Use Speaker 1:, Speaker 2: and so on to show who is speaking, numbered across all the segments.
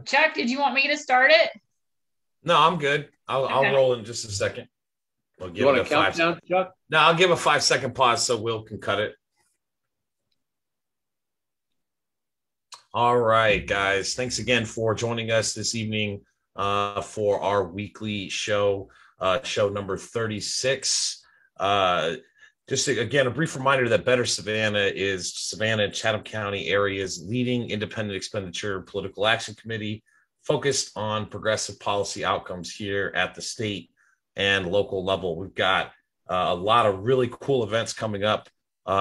Speaker 1: Chuck, did you want me to start it?
Speaker 2: No, I'm good. I'll
Speaker 1: Okay.
Speaker 2: roll in just a second. I'll
Speaker 3: You
Speaker 2: give it
Speaker 3: want
Speaker 2: a
Speaker 3: to count
Speaker 2: five.
Speaker 3: down, Chuck?
Speaker 2: No, I'll give a 5 second pause so Will can cut it. All right, guys. Thanks again for joining us this evening for our weekly show, show number 36. Again, a brief reminder that Better Savannah is Savannah and Chatham County area's leading independent expenditure political action committee focused on progressive policy outcomes here at the state and local level. We've got a lot of really cool events coming up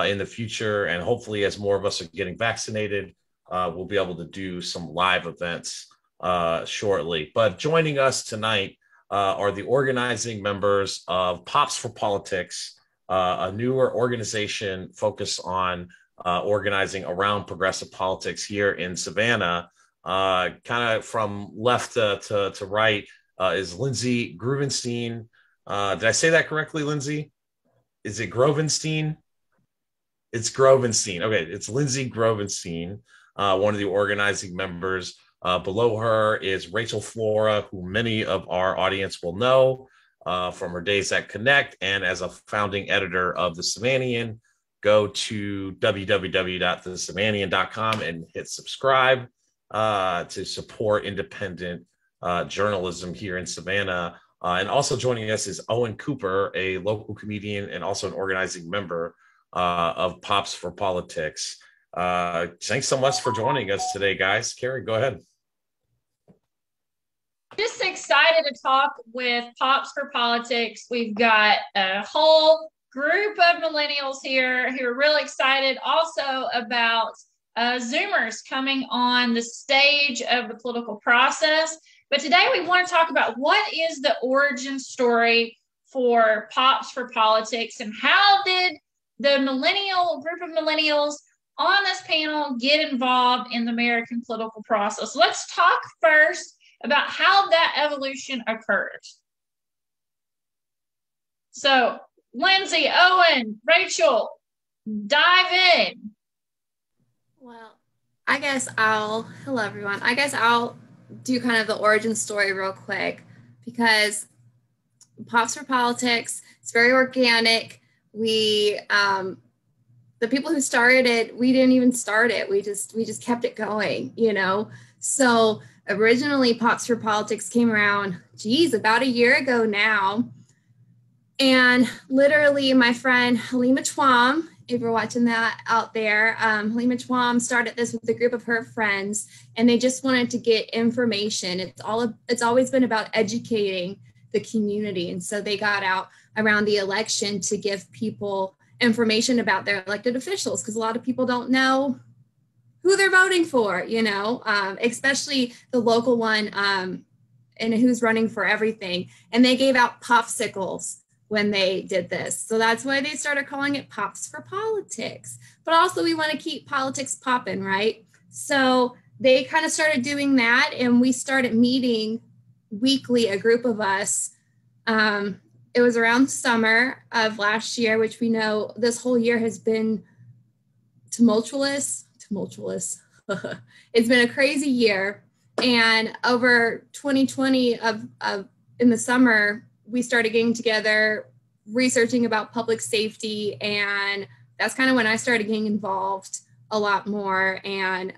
Speaker 2: in the future, and hopefully as more of us are getting vaccinated, we'll be able to do some live events shortly. But joining us tonight are the organizing members of Pops for Politics, a newer organization focused on organizing around progressive politics here in Savannah. Kind of from left to right is Lindsay Gruvenstein. Did I say that correctly, Lindsay? Is it Grovenstein? It's Grovenstein. Okay, it's Lindsay Grovenstein, one of the organizing members. Below her is Rachael Flora, who many of our audience will know from her days at Connect and as a founding editor of The Savannian. Go to www.thesavannian.com and hit subscribe to support independent journalism here in Savannah. And also joining us is Owen Cooper, a local comedian and also an organizing member of Pops for Politics. Thanks so much for joining us today, guys. Carrie, go ahead.
Speaker 1: Just excited to talk with Pops for Politics. We've got a whole group of millennials here who are really excited also about Zoomers coming on the stage of the political process. But today we want to talk about what is the origin story for Pops for Politics and how did the millennial group of millennials on this panel get involved in the American political process. So let's talk first about how that evolution occurred. So, Lindsay, Owen, Rachael, dive in.
Speaker 4: Well, hello everyone. I guess I'll do kind of the origin story real quick because Pops for Politics, it's very organic. The people who started it, we didn't even start it. We just kept it going, you know? So originally Pops for Politics came around, about a year ago now. And literally my friend Halima Chwam, if you're watching that out there, Halima Chwam started this with a group of her friends and they just wanted to get information. It's always been about educating the community. And so they got out around the election to give people information about their elected officials because a lot of people don't know who they're voting for, you know, especially the local one and who's running for everything. And they gave out popsicles when they did this. So that's why they started calling it Pops for Politics. But also we want to keep politics popping, right? So they kind of started doing that and we started meeting weekly, a group of us. It was around summer of last year, which we know this whole year has been tumultuous. It's been a crazy year. And over 2020 in the summer, we started getting together, researching about public safety. And that's kind of when I started getting involved a lot more. And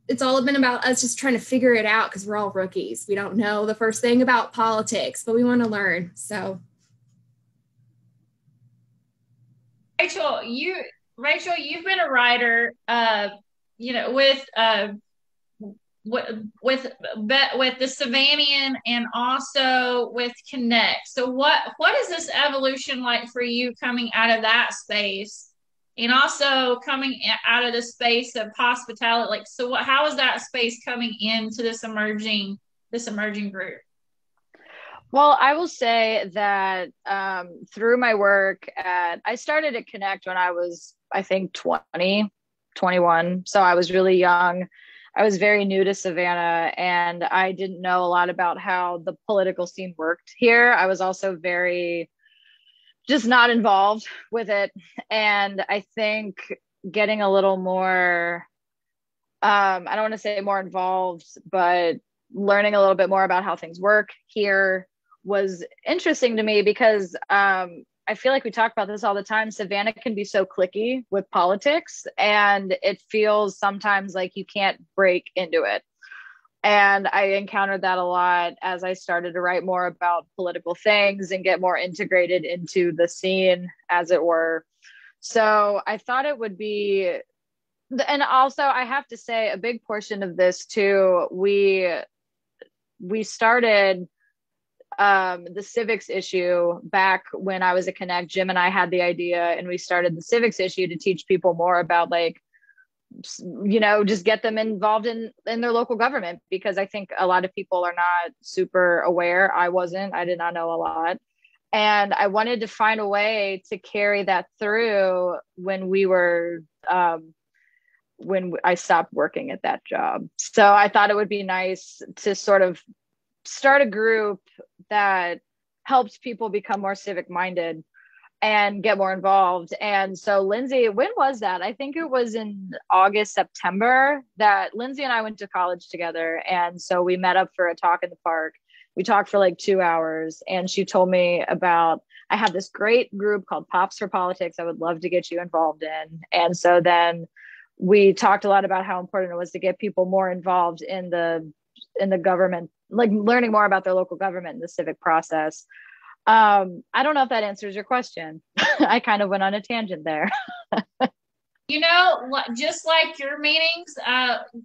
Speaker 4: it's all been about us just trying to figure it out because we're all rookies. We don't know the first thing about politics, but we want to learn. So,
Speaker 1: Rachael, you've been a writer, with the Savannian and also with Connect. So what is this evolution like for you coming out of that space and also coming out of the space of hospitality? Like, so how is that space coming into this emerging group?
Speaker 5: Well, I will say that through my work I started at Connect when I was, I think, 20, 21. So I was really young. I was very new to Savannah and I didn't know a lot about how the political scene worked here. I was also very just not involved with it. And I think getting a little more I don't want to say more involved, but learning a little bit more about how things work here was interesting to me because I feel like we talk about this all the time. Savannah can be so cliquey with politics, and it feels sometimes like you can't break into it. And I encountered that a lot as I started to write more about political things and get more integrated into the scene, as it were. So I thought it would be, and also I have to say a big portion of this too, we started the civics issue back when I was at Connect. Jim and I had the idea, and we started the civics issue to teach people more about, like, just get them involved in their local government, because I think a lot of people are not super aware. I did not know a lot. And I wanted to find a way to carry that through when I stopped working at that job. So I thought it would be nice to sort of start a group that helps people become more civic minded and get more involved. And so Lindsay, when was that? I think it was in August, September, that Lindsay and I went to college together. And so we met up for a talk in the park. We talked for like 2 hours, and she told me about, I have this great group called Pops for Politics I would love to get you involved in. And so then we talked a lot about how important it was to get people more involved in the government, like learning more about their local government and the civic process. I don't know if that answers your question. I kind of went on a tangent there.
Speaker 1: Just like your meetings,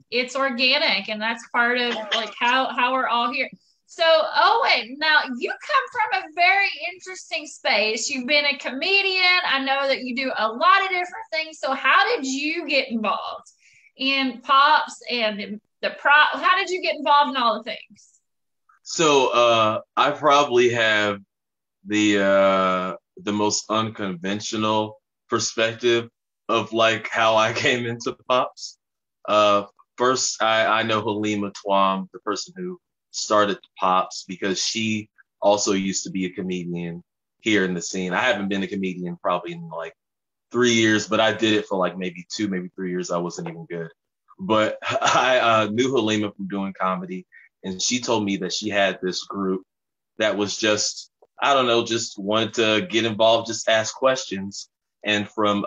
Speaker 1: it's organic, and that's part of like how we're all here. So Owen, now you come from a very interesting space. You've been a comedian. I know that you do a lot of different things. So how did you get involved in Pops and how did you get involved in all the things?
Speaker 3: So I probably have the most unconventional perspective of like how I came into Pops. First, I know Halima Twam, the person who started Pops, because she also used to be a comedian here in the scene. I haven't been a comedian probably in like 3 years, but I did it for like maybe 3 years. I wasn't even good. But I knew Halima from doing comedy, and she told me that she had this group that was just, I don't know, just wanted to get involved, just ask questions. And from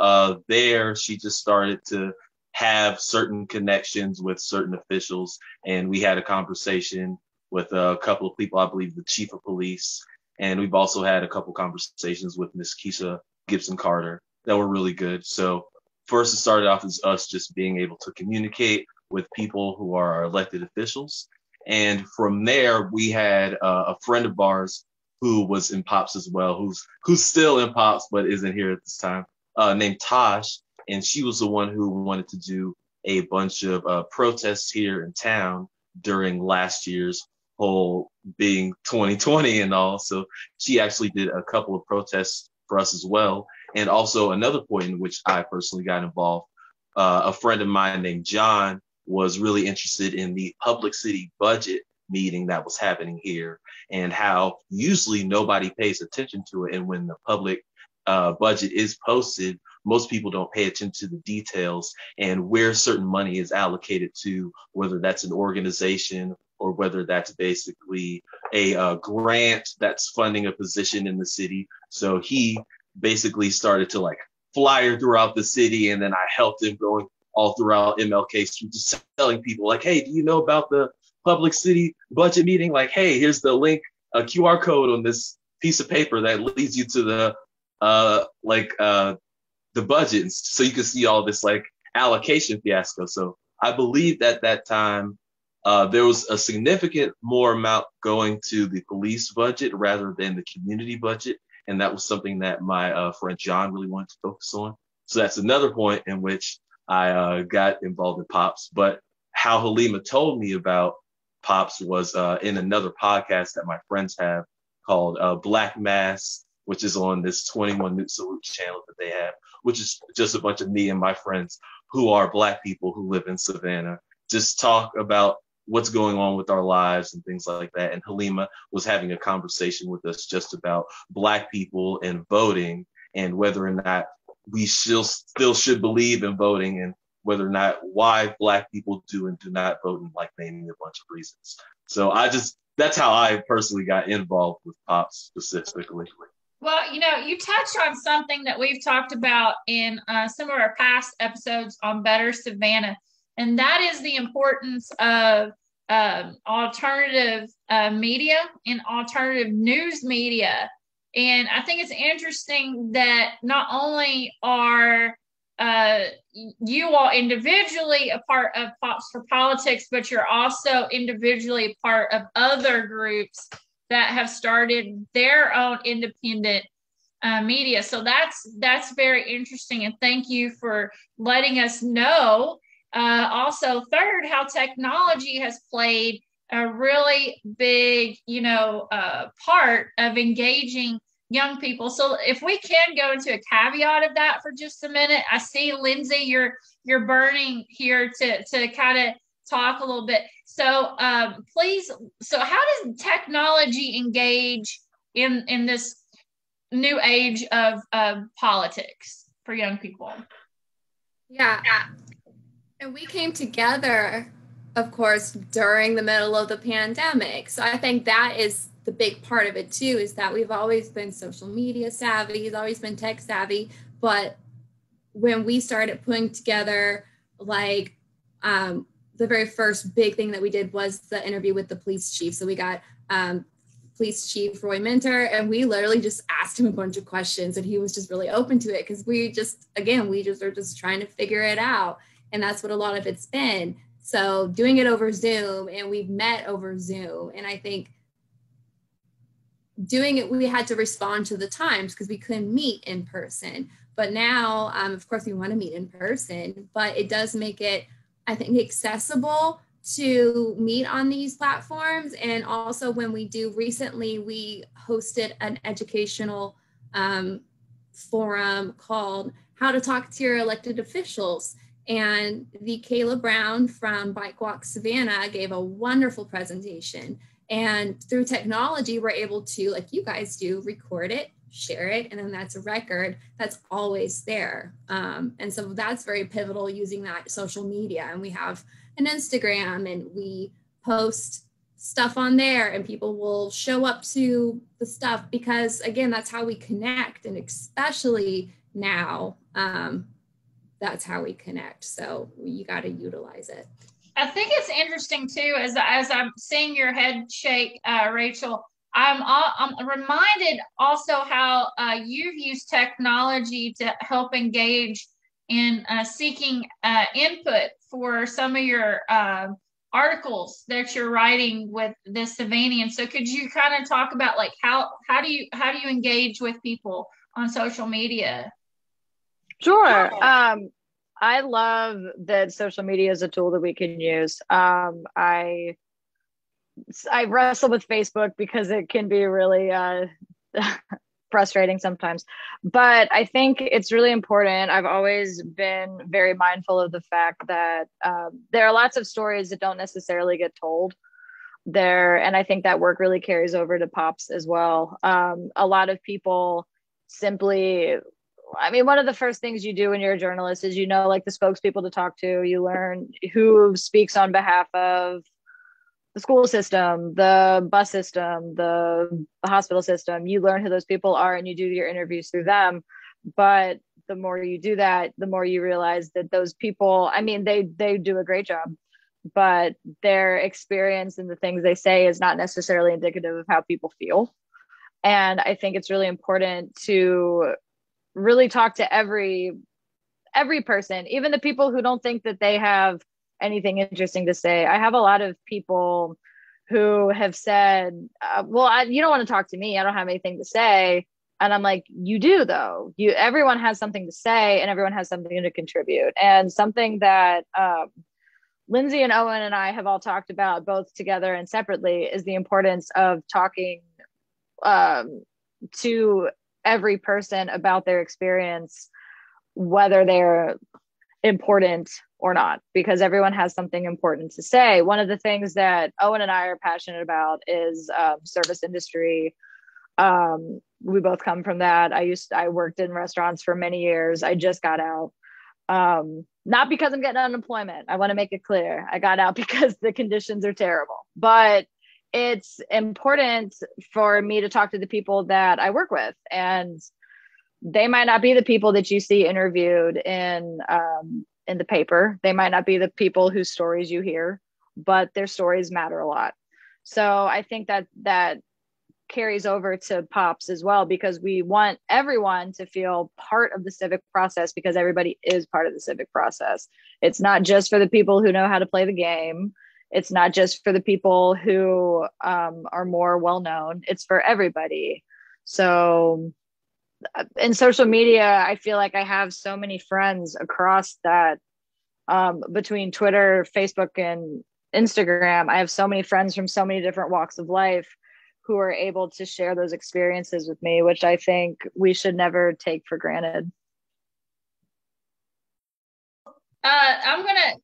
Speaker 3: there, she just started to have certain connections with certain officials. And we had a conversation with a couple of people, I believe the chief of police. And we've also had a couple conversations with Miss Keisha Gibson Carter that were really good. So first, it started off as us just being able to communicate with people who are our elected officials. And from there, we had a friend of ours who was in Pops as well, who's still in Pops, but isn't here at this time, named Tosh. And she was the one who wanted to do a bunch of protests here in town during last year's whole being 2020 and all. So she actually did a couple of protests for us as well. And also another point in which I personally got involved, a friend of mine named John was really interested in the public city budget meeting that was happening here, and how usually nobody pays attention to it. And when the public budget is posted, most people don't pay attention to the details and where certain money is allocated to, whether that's an organization or whether that's basically a grant that's funding a position in the city. So he basically started to like flyer throughout the city, and then I helped him going all throughout MLK Street, just telling people like, hey, do you know about the public city budget meeting? Like, hey, here's the link, a QR code on this piece of paper that leads you to the budget, so you can see all this like allocation fiasco. So I believe at that time there was a significant more amount going to the police budget rather than the community budget. And that was something that my friend John really wanted to focus on. So that's another point in which I got involved in Pops. But how Halima told me about Pops was in another podcast that my friends have called Black Mass, which is on this 21 Newt Salute channel that they have, which is just a bunch of me and my friends who are Black people who live in Savannah, just talk about what's going on with our lives and things like that. And Halima was having a conversation with us just about Black people and voting, and whether or not we still should believe in voting, and whether or not why Black people do and do not vote, and like naming a bunch of reasons. So that's how I personally got involved with Pops specifically.
Speaker 1: Well, you touched on something that we've talked about in some of our past episodes on Better Savannah, and that is the importance of alternative media and alternative news media. And I think it's interesting that not only are you all individually a part of Pops for Politics, but you're also individually a part of other groups that have started their own independent media. So that's very interesting. And thank you for letting us know. Also, third, how technology has played a really big, part of engaging young people. So if we can go into a caveat of that for just a minute, I see Lindsay, you're burning here to kind of talk a little bit. So please, so how does technology engage in this new age of politics for young people?
Speaker 4: Yeah. And we came together, of course, during the middle of the pandemic. So I think that is the big part of it too, is that we've always been social media savvy, it's always been tech savvy. But when we started putting together, like, the very first big thing that we did was the interview with the police chief. So we got Police Chief Roy Minter, and we literally just asked him a bunch of questions, and he was just really open to it, because we just are just trying to figure it out. And that's what a lot of it's been. So doing it over Zoom, and we've met over Zoom. And I think doing it, we had to respond to the times because we couldn't meet in person. But now, of course, we want to meet in person, but it does make it, I think, accessible to meet on these platforms. And also when we do, recently we hosted an educational forum called How to Talk to Your Elected Officials. And the Kayla Brown from Bike Walk Savannah gave a wonderful presentation. And through technology, we're able to, like you guys do, record it, share it, and then that's a record that's always there. And so that's very pivotal, using that social media. And we have an Instagram, and we post stuff on there, and people will show up to the stuff, because again, that's how we connect. And especially now, that's how we connect. So you got to utilize it.
Speaker 1: I think it's interesting too, as I'm seeing your head shake, Rachael, I'm reminded also how you've used technology to help engage in seeking input for some of your articles that you're writing with the Savannah. So could you kind of talk about, like, how do you engage with people on social media?
Speaker 5: Sure. I love that social media is a tool that we can use. I wrestle with Facebook because it can be really frustrating sometimes, but I think it's really important. I've always been very mindful of the fact that there are lots of stories that don't necessarily get told there, and I think that work really carries over to Pops as well. A lot of people simply, I mean, one of the first things you do when you're a journalist is, like, the spokespeople to talk to. You learn who speaks on behalf of the school system, the bus system, the hospital system. You learn who those people are, and you do your interviews through them. But the more you do that, the more you realize that those people, I mean, they do a great job, but their experience and the things they say is not necessarily indicative of how people feel. And I think it's really important to really talk to every person, even the people who don't think that they have anything interesting to say. I have a lot of people who have said, you don't want to talk to me, I don't have anything to say. And I'm like, you do though. Everyone has something to say, and everyone has something to contribute. And something that Lindsay and Owen and I have all talked about, both together and separately, is the importance of talking to every person about their experience, whether they're important or not, because everyone has something important to say. One of the things that Owen and I are passionate about is service industry. We both come from that. I worked in restaurants for many years. I just got out. Not because I'm getting unemployment. I want to make it clear. I got out because the conditions are terrible. But it's important for me to talk to the people that I work with. And they might not be the people that you see interviewed in the paper. They might not be the people whose stories you hear, but their stories matter a lot. So I think that carries over to Pops as well, because we want everyone to feel part of the civic process, because everybody is part of the civic process. It's not just for the people who know how to play the game. It's not just for the people who are more well-known. It's for everybody. So in social media, I feel like I have so many friends across that, between Twitter, Facebook, and Instagram. I have so many friends from so many different walks of life who are able to share those experiences with me, which I think we should never take for granted.
Speaker 1: I'm gonna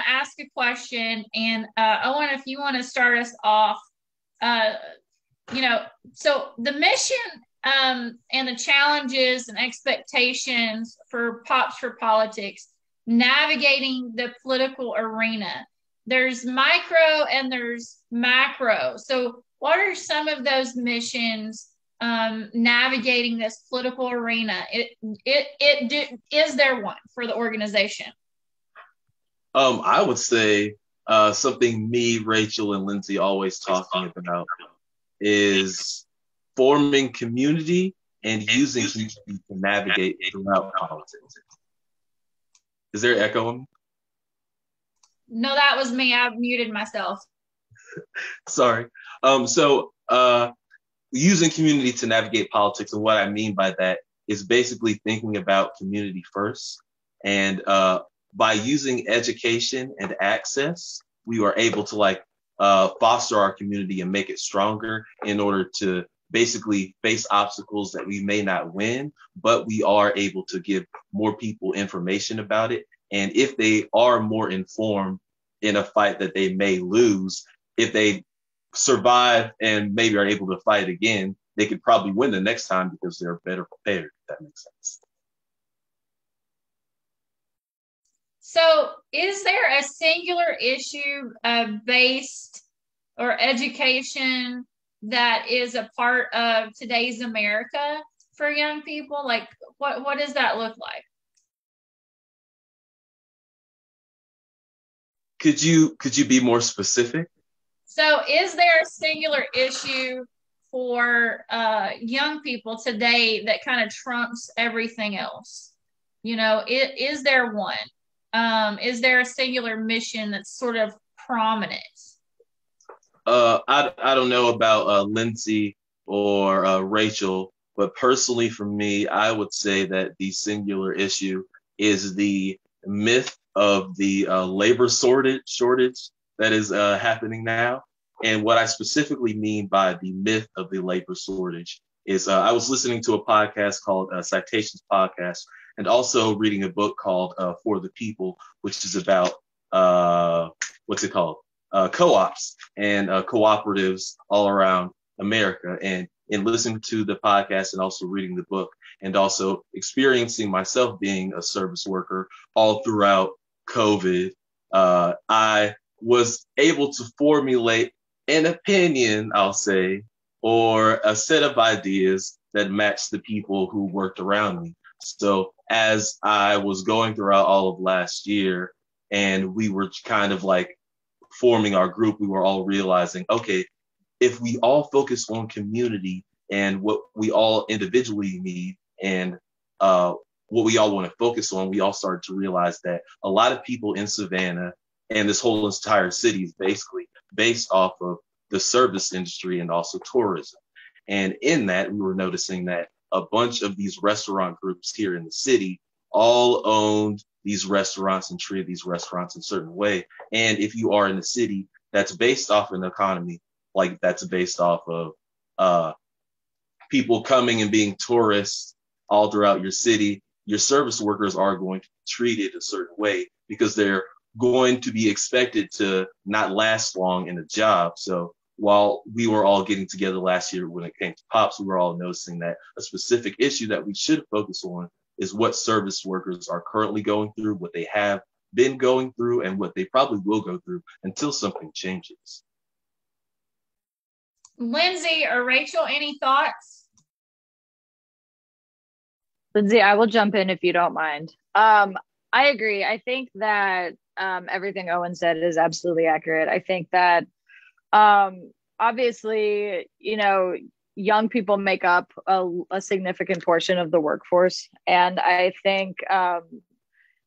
Speaker 1: ask a question, and Owen, if you want to start us off, so the mission and the challenges and expectations for Pops for Politics, navigating the political arena. There's micro and there's macro. So what are some of those missions navigating this political arena? Is there one for the organization?
Speaker 3: I would say something me, Rachael, and Lindsay always talking about is forming community and using community to navigate throughout politics. Is there echo on me?
Speaker 1: No, that was me. I muted myself.
Speaker 3: Sorry. So using community to navigate politics, and what I mean by that is basically thinking about community first. And by using education and access, we are able to foster our community and make it stronger in order to basically face obstacles that we may not win, but we are able to give more people information about it. And if they are more informed in a fight that they may lose, if they survive and maybe are able to fight again, they could probably win the next time because they're better prepared, if that makes sense.
Speaker 1: So is there a singular issue based or education that is a part of today's America for young people? Like what does that look like?
Speaker 3: Could you be more specific?
Speaker 1: So is there a singular issue for young people today that kind of trumps everything else? Is there one? Is there a singular mission that's sort of prominent?
Speaker 3: I don't know about Lindsay or Rachael, but personally for me, I would say that the singular issue is the myth of the labor shortage that is happening now. And what I specifically mean by the myth of the labor shortage is I was listening to a podcast called Citations Podcast, and also reading a book called For the People, which is about co-ops and cooperatives all around America. And in listening to the podcast and also reading the book and also experiencing myself being a service worker all throughout COVID, I was able to formulate an opinion, I'll say, or a set of ideas that matched the people who worked around me. So as I was going throughout all of last year and we were kind of forming our group, we were all realizing, okay, if we all focus on community and what we all individually need and what we all want to focus on, we all started to realize that a lot of people in Savannah and this whole entire city is basically based off of the service industry and also tourism. And in that, we were noticing that a bunch of these restaurant groups here in the city all owned these restaurants and treated these restaurants in a certain way. And if you are in a city that's based off an economy, that's based off of people coming and being tourists all throughout your city, your service workers are going to be treated a certain way because they're going to be expected to not last long in a job. So while we were all getting together last year when it came to Pops, we were all noticing that a specific issue that we should focus on is what service workers are currently going through, what they have been going through, and what they probably will go through until something changes.
Speaker 1: Lindsay or Rachel, any thoughts?
Speaker 5: Lindsay, I will jump in if you don't mind. I agree. I think that everything Owen said is absolutely accurate. I think that obviously, young people make up a significant portion of the workforce. And I think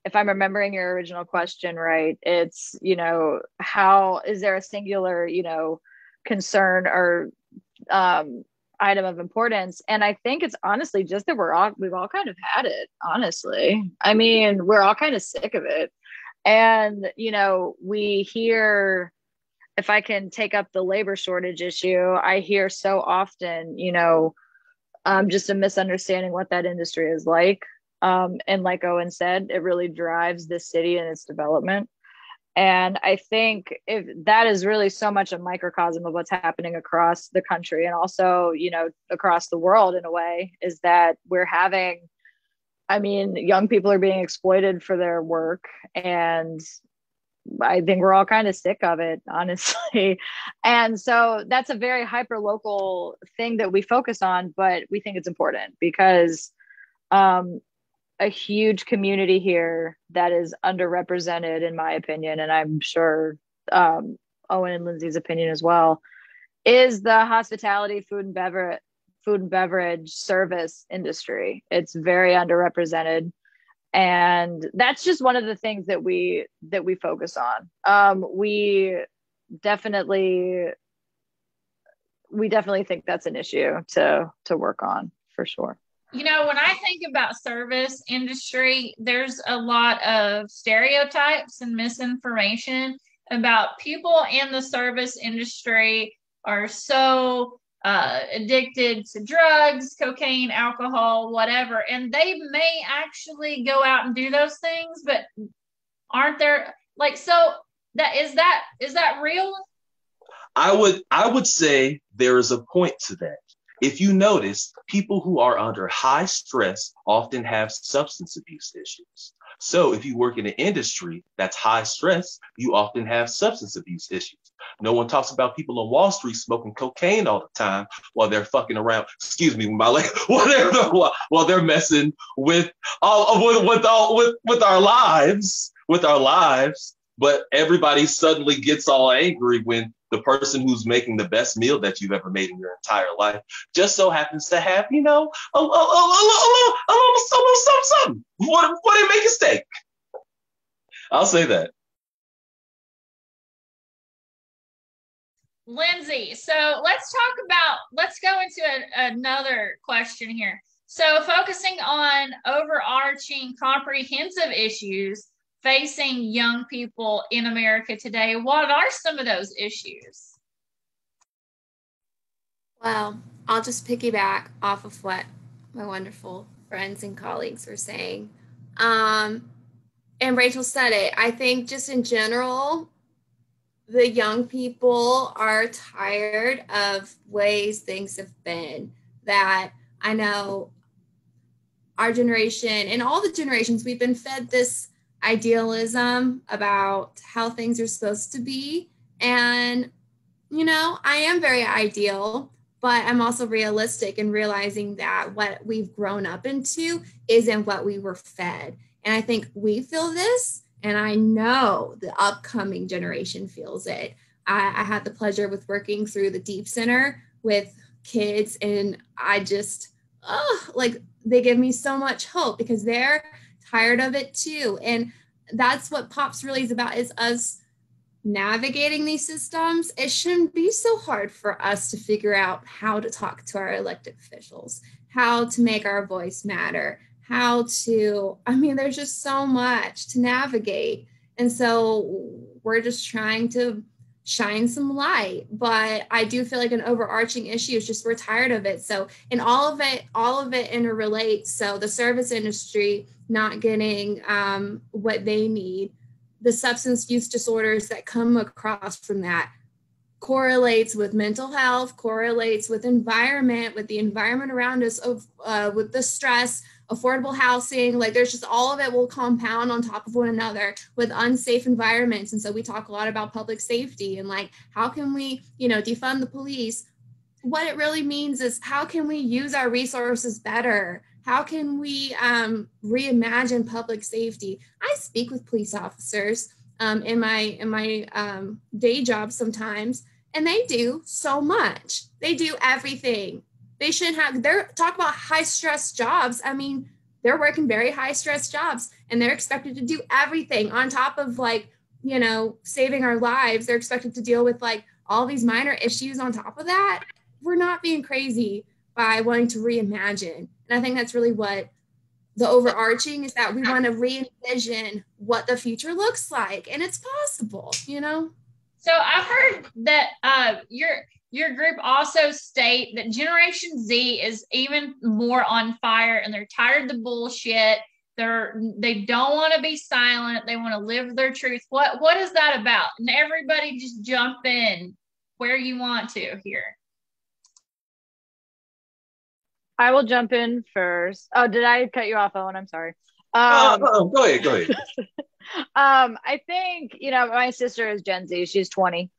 Speaker 5: if I'm remembering your original question right, it's, how is there a singular, concern or item of importance? And I think it's honestly just that we've all kind of had it, honestly. I mean, we're all kind of sick of it. And, we hear, if I can take up the labor shortage issue, I hear so often, just a misunderstanding what that industry is like. And like Owen said, it really drives this city and its development. And I think if that is really so much a microcosm of what's happening across the country and also, across the world in a way, is that young people are being exploited for their work. And I think we're all kind of sick of it, honestly. And so that's a very hyper local thing that we focus on, but we think it's important because a huge community here that is underrepresented, in my opinion, and I'm sure Owen and Lindsay's opinion as well, is the hospitality, food and beverage service industry. It's very underrepresented. And that's just one of the things that we focus on. We definitely think that's an issue to work on, for sure.
Speaker 1: When I think about service industry, there's a lot of stereotypes and misinformation about people in the service industry are so addicted to drugs, cocaine, alcohol, whatever. And they may actually go out and do those things, but aren't there so that is that real?
Speaker 3: I would say there is a point to that. If you notice, people who are under high stress often have substance abuse issues. So if you work in an industry that's high stress, you often have substance abuse issues. No one talks about people on Wall Street smoking cocaine all the time while they're fucking around. Excuse me, while they're messing with our lives. But everybody suddenly gets all angry when the person who's making the best meal that you've ever made in your entire life just so happens to have, a little something. What do you make a steak? I'll say that.
Speaker 1: Lindsay, so let's go into another question here. So focusing on overarching comprehensive issues facing young people in America today, what are some of those issues?
Speaker 4: Well, I'll just piggyback off of what my wonderful friends and colleagues were saying. And Rachel said it. I think just in general, the young people are tired of ways things have been. That I know our generation and all the generations, we've been fed this idealism about how things are supposed to be. And, I am very ideal, but I'm also realistic in realizing that what we've grown up into isn't what we were fed. And I think we feel this, and I know the upcoming generation feels it. I had the pleasure with working through the Deep Center with kids, and I just, they give me so much hope because they're tired of it too. And that's what POPs really is about, is us navigating these systems. It shouldn't be so hard for us to figure out how to talk to our elected officials, how to make our voice matter, there's just so much to navigate. And so we're just trying to shine some light, but I do feel like an overarching issue is just we're tired of it. So, and all of it interrelates. So the service industry not getting what they need, the substance use disorders that come across from that, correlates with mental health, correlates with environment, with the environment around us, with the stress, affordable housing. Like there's just all of it will compound on top of one another with unsafe environments. And so we talk a lot about public safety and like, how can we, defund the police? What it really means is how can we use our resources better? How can we reimagine public safety? I speak with police officers in my day job sometimes, and they do so much. They do everything. They shouldn't have, talk about high stress jobs. I mean, they're working very high stress jobs and they're expected to do everything on top of like, saving our lives. They're expected to deal with like all these minor issues on top of that. We're not being crazy by wanting to reimagine. And I think that's really what the overarching is, that we want to re-envision what the future looks like, and it's possible,
Speaker 1: So I've heard that your group also state that Generation Z is even more on fire, and they're tired of the bullshit. They don't want to be silent. They want to live their truth. What is that about? And everybody just jump in where you want to here.
Speaker 5: I will jump in first. Oh, did I cut you off, Owen? I'm sorry.
Speaker 3: Go ahead.
Speaker 5: I think, my sister is Gen Z. She's 20.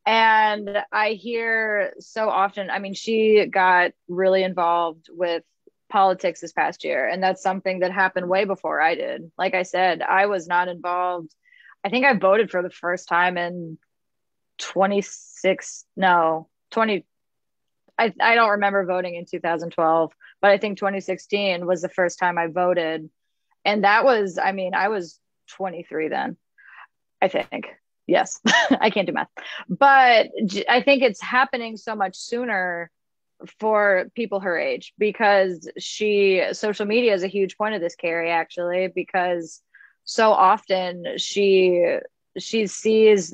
Speaker 5: And I hear so often, I mean, she got really involved with politics this past year. And that's something that happened way before I did. Like I said, I was not involved. I think I voted for the first time in 20. I don't remember voting in 2012, but I think 2016 was the first time I voted. And that was, I was 23 then, I think. Yes, I can't do math. But I think it's happening so much sooner for people her age, because social media is a huge point of this, Carrie, actually, because so often she sees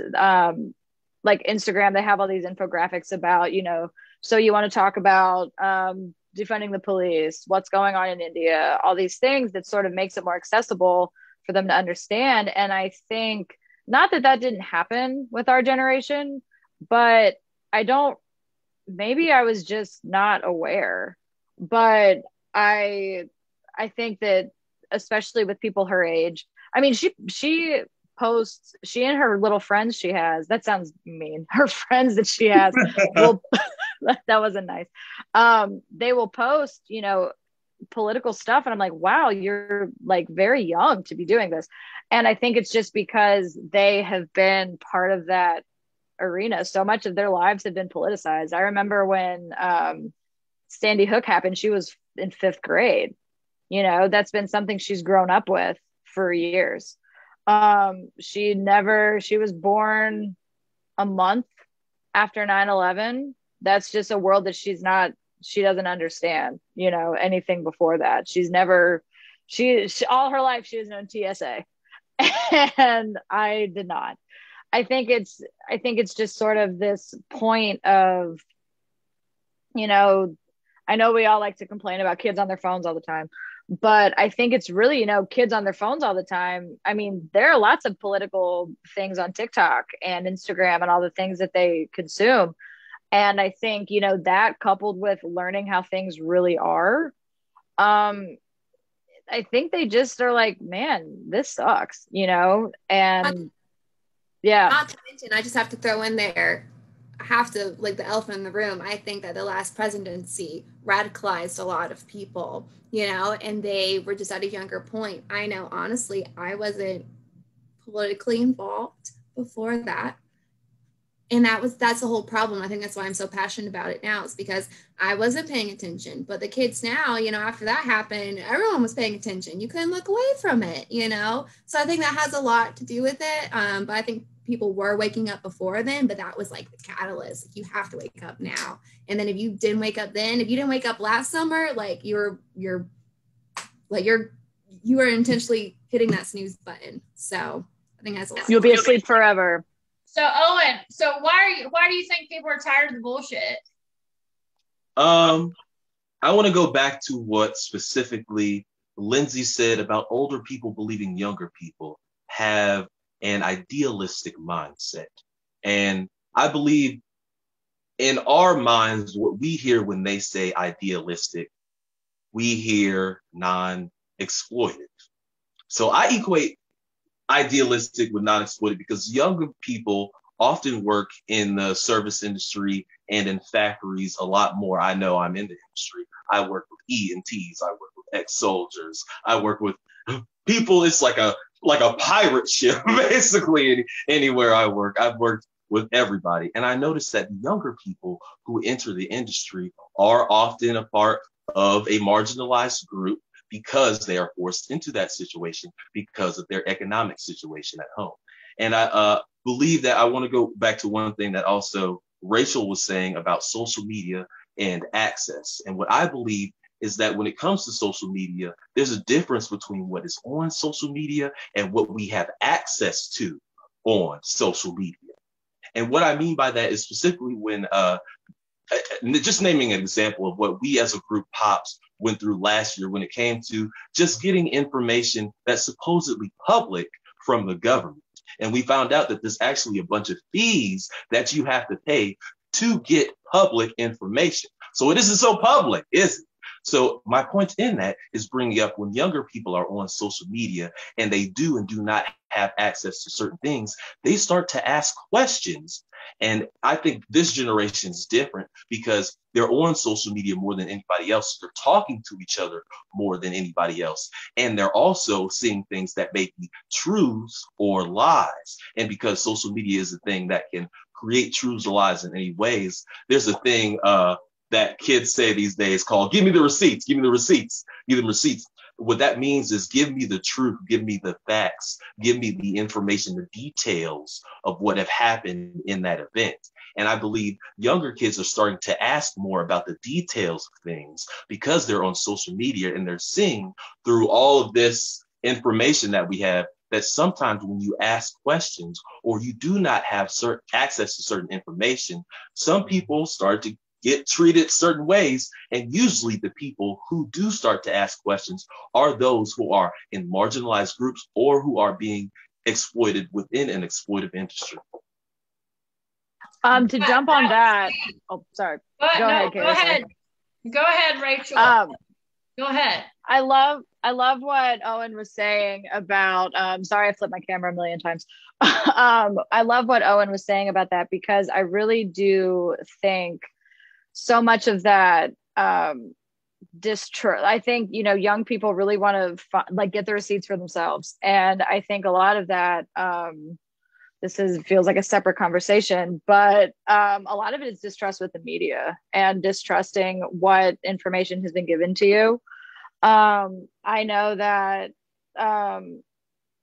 Speaker 5: like Instagram, they have all these infographics about, so you want to talk about defunding the police, what's going on in India, all these things that sort of makes it more accessible for them to understand. And I think not that didn't happen with our generation, but maybe I was just not aware. But I think that especially with people her age, I mean, she posts, she and her little friends she has, that sounds mean, her friends that she has will that wasn't nice. They will post, political stuff. And I'm like, wow, you're like very young to be doing this. And I think it's just because they have been part of that arena. So much of their lives have been politicized. I remember when Sandy Hook happened, she was in 5th grade. That's been something she's grown up with for years. She was born a month after 9/11. That's just a world that she doesn't understand, anything before that. She's never, all her life, she has known TSA and I did not. I think it's just sort of this point of, I know we all like to complain about kids on their phones all the time, but I think it's really, kids on their phones all the time. I mean, there are lots of political things on TikTok and Instagram and all the things that they consume. And I think, that coupled with learning how things really are, I think they just are like, man, this sucks, and yeah.
Speaker 4: Not to mention, I just have to throw in there, I have to, like the elephant in the room, I think that the last presidency radicalized a lot of people, and they were just at a younger point. I know, honestly, I wasn't politically involved before that. And that's the whole problem. I think that's why I'm so passionate about it now, is because I wasn't paying attention. But the kids now, after that happened, everyone was paying attention. You couldn't look away from it, So I think that has a lot to do with it. But I think people were waking up before then, but that was like the catalyst. Like, you have to wake up now. And then if you didn't wake up then, if you didn't wake up last summer, like you were intentionally hitting that snooze button. So I think that's a lot.
Speaker 5: You'll be asleep forever.
Speaker 1: So Owen, why do you think people are tired of the bullshit?
Speaker 3: I want to go back to what specifically Lindsay said about older people believing younger people have an idealistic mindset. And I believe in our minds, what we hear when they say idealistic, we hear non-exploitive. So I equate idealistic with non-exploitive because younger people often work in the service industry and in factories a lot more. I know I'm in the industry. I work with E&Ts. I work with ex-soldiers. I work with people. It's like a pirate ship, basically. Anywhere I work, I've worked with everybody. And I noticed that younger people who enter the industry are often a part of a marginalized group because they are forced into that situation because of their economic situation at home. And I believe that I want to go back to one thing that also Rachael was saying about social media and access. And what I believe is that when it comes to social media, there's a difference between what is on social media and what we have access to on social media. And what I mean by that is specifically when just naming an example of what we as a group Pops went through last year when it came to just getting information that's supposedly public from the government. And we found out that there's actually a bunch of fees that you have to pay to get public information. So it isn't so public, is it? So my point in that is bringing up when younger people are on social media and they do and do not have access to certain things, they start to ask questions. And I think this generation is different because they're on social media more than anybody else. They're talking to each other more than anybody else. And they're also seeing things that may be truths or lies. And because social media is a thing that can create truths or lies in any ways, there's a thing that kids say these days called, give me the receipts, give me the receipts, give them receipts. What that means is give me the truth, give me the facts, give me the information, the details of what have happened in that event. And I believe younger kids are starting to ask more about the details of things because they're on social media and they're seeing through all of this information that we have that sometimes when you ask questions or you do not have certain access to certain information, some people start to get treated certain ways. And usually the people who do start to ask questions are those who are in marginalized groups or who are being exploited within an exploitive industry.
Speaker 5: To jump on that. Oh, sorry. Go ahead,
Speaker 1: Rachael. Go ahead.
Speaker 5: I love what Owen was saying about, sorry, I flipped my camera a million times. I love what Owen was saying about that because I really do think so much of that distrust. I think, young people really want to get the receipts for themselves. And I think a lot of that, feels like a separate conversation, but a lot of it is distrust with the media and distrusting what information has been given to you. I know that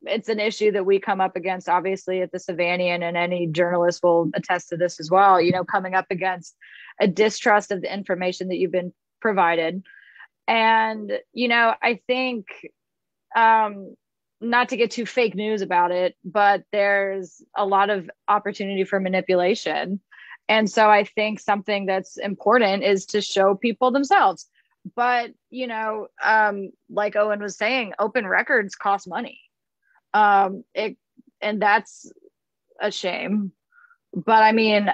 Speaker 5: it's an issue that we come up against, obviously, at the Savannian, and any journalist will attest to this as well, coming up against a distrust of the information that you've been provided. And, I think, not to get too fake news about it, but there's a lot of opportunity for manipulation. And so I think something that's important is to show people themselves. But, like Owen was saying, open records cost money. And that's a shame. But I mean,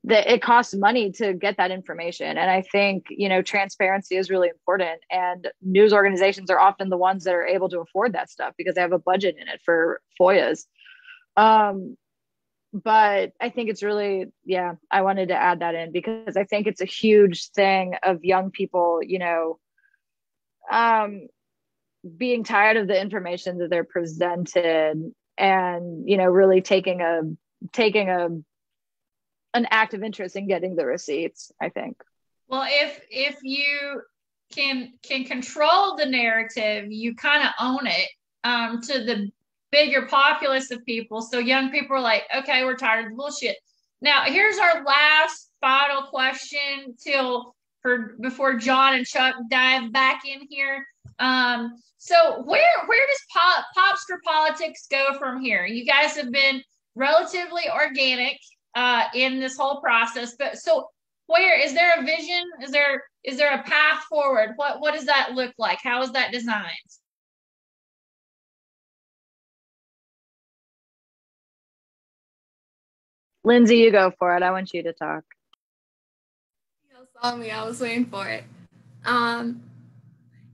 Speaker 5: it costs money to get that information. And I think, transparency is really important. And news organizations are often the ones that are able to afford that stuff because they have a budget in it for FOIAs. But I think it's really, I wanted to add that in because I think it's a huge thing of young people, being tired of the information that they're presented and, really taking an active interest in getting the receipts, I think.
Speaker 1: Well, if you can control the narrative, you kind of own it to the bigger populace of people. So young people are like, okay, we're tired of the bullshit. Now, here's our last final question before John and Chuck dive back in here. So where does Pops for Politics go from here? You guys have been relatively organic in this whole process, but so where is there a vision? Is there a path forward? What does that look like? How is that designed?
Speaker 5: Lindsay, you go for it. I want you to talk.
Speaker 4: Oh me, I was waiting for it. And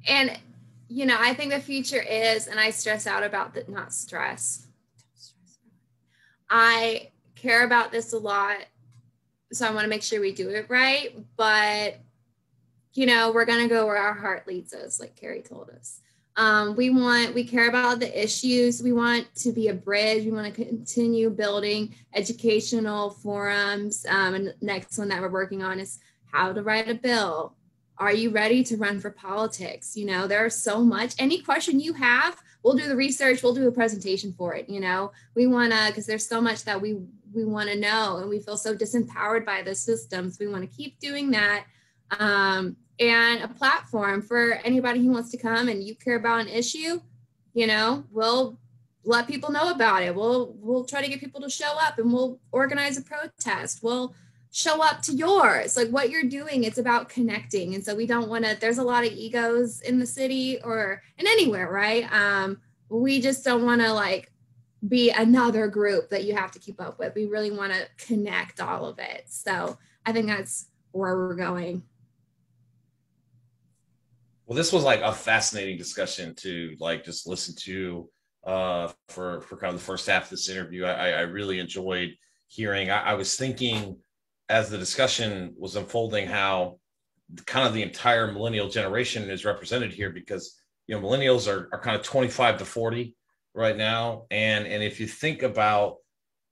Speaker 4: I think the future is, and I stress out about that, not stress. I care about this a lot, so I want to make sure we do it right. But we're gonna go where our heart leads us, like Carrie told us. We care about the issues. We want to be a bridge. We want to continue building educational forums. And the next one that we're working on is how to write a bill. Are you ready to run for politics? There's so much. Any question you have, we'll do the research. We'll do a presentation for it. We want to, because there's so much that we want to know, and we feel so disempowered by the systems. We want to keep doing that. And a platform for anybody who wants to come and you care about an issue, we'll let people know about it. We'll try to get people to show up, and we'll organize a protest. We'll show up to yours. Like what you're doing, it's about connecting. And so we don't want to, there's a lot of egos in the city or in anywhere, right? We just don't want to be another group that you have to keep up with. We really want to connect all of it. So I think that's where we're going.
Speaker 2: Well, this was a fascinating discussion to just listen to for kind of the first half of this interview. I really enjoyed hearing. I was thinking as the discussion was unfolding how kind of the entire millennial generation is represented here, because millennials are kind of 25 to 40 right now, and if you think about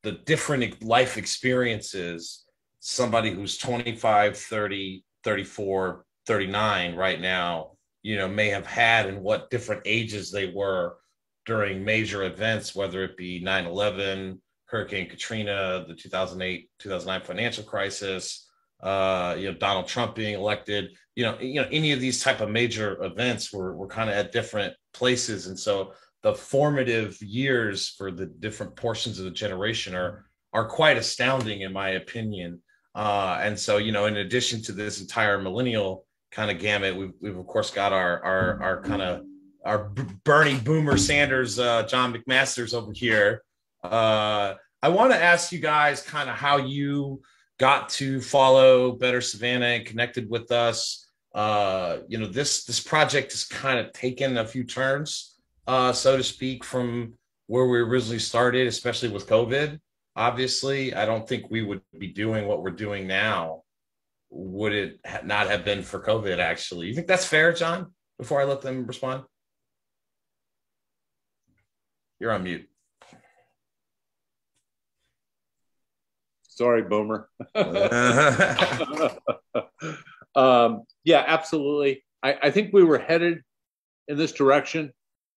Speaker 2: the different life experiences somebody who's 25, 30, 34, 39 right now may have had, and what different ages they were during major events, whether it be 9/11, Hurricane Katrina, the 2008-2009 financial crisis, Donald Trump being elected, any of these type of major events were kind of at different places. And so the formative years for the different portions of the generation are quite astounding, in my opinion. And so, in addition to this entire millennial kind of gamut, we've of course got our kind of our Bernie Boomer Sanders, John McMaster's over here. I want to ask you guys kind of how you got to follow Better Savannah and connected with us. This project has kind of taken a few turns, so to speak, from where we originally started, especially with COVID. Obviously, I don't think we would be doing what we're doing now would it not have been for COVID, actually. You think that's fair, John, before I let them respond? You're on mute.
Speaker 6: Sorry, Boomer. Yeah, absolutely. I think we were headed in this direction,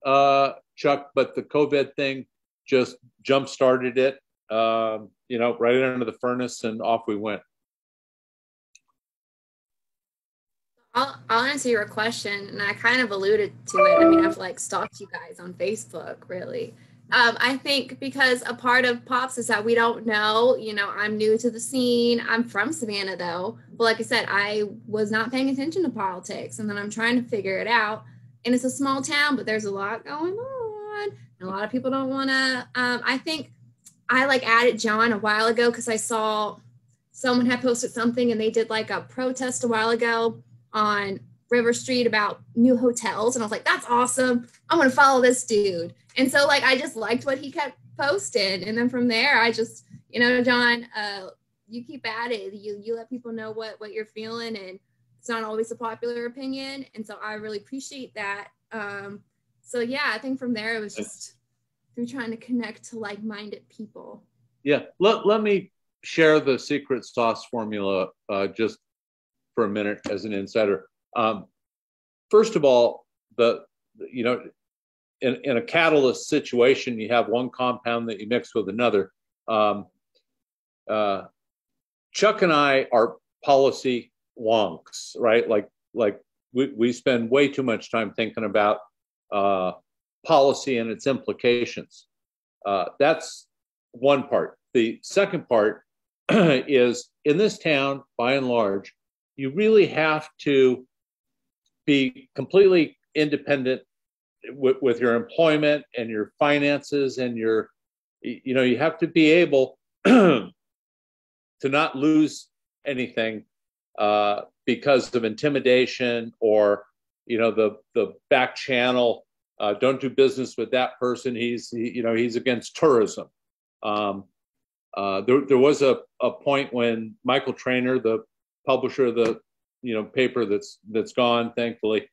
Speaker 6: Chuck, but the COVID thing just jump-started it, right under the furnace, and off we went.
Speaker 4: I'll answer your question, and I kind of alluded to it. I mean, I've stalked you guys on Facebook, really. I think because a part of Pops is that we don't know, I'm new to the scene. I'm from Savannah, though. But like I said, I was not paying attention to politics, and then I'm trying to figure it out. And it's a small town, but there's a lot going on. And a lot of people don't want to. I think I added John a while ago because I saw someone had posted something, and they did a protest a while ago on River Street about new hotels. And I was like, that's awesome. I want to follow this dude. And so I just liked what he kept posting. And then from there, I just, John, you keep at it. You let people know what you're feeling, and it's not always a popular opinion. And so I really appreciate that. So yeah, I think from there, it was just through trying to connect to like-minded people.
Speaker 6: Yeah. Let me share the secret sauce formula just for a minute as an insider. First of all, in a catalyst situation, you have one compound that you mix with another. Chuck and I are policy wonks, right? We spend way too much time thinking about policy and its implications. That's one part. The second part is, in this town, by and large, you really have to be completely independent with your employment and your finances and you have to be able to not lose anything because of intimidation or, the back channel, don't do business with that person. He's against tourism. There was a point when Michael Trainer, the publisher of the paper that's gone, thankfully,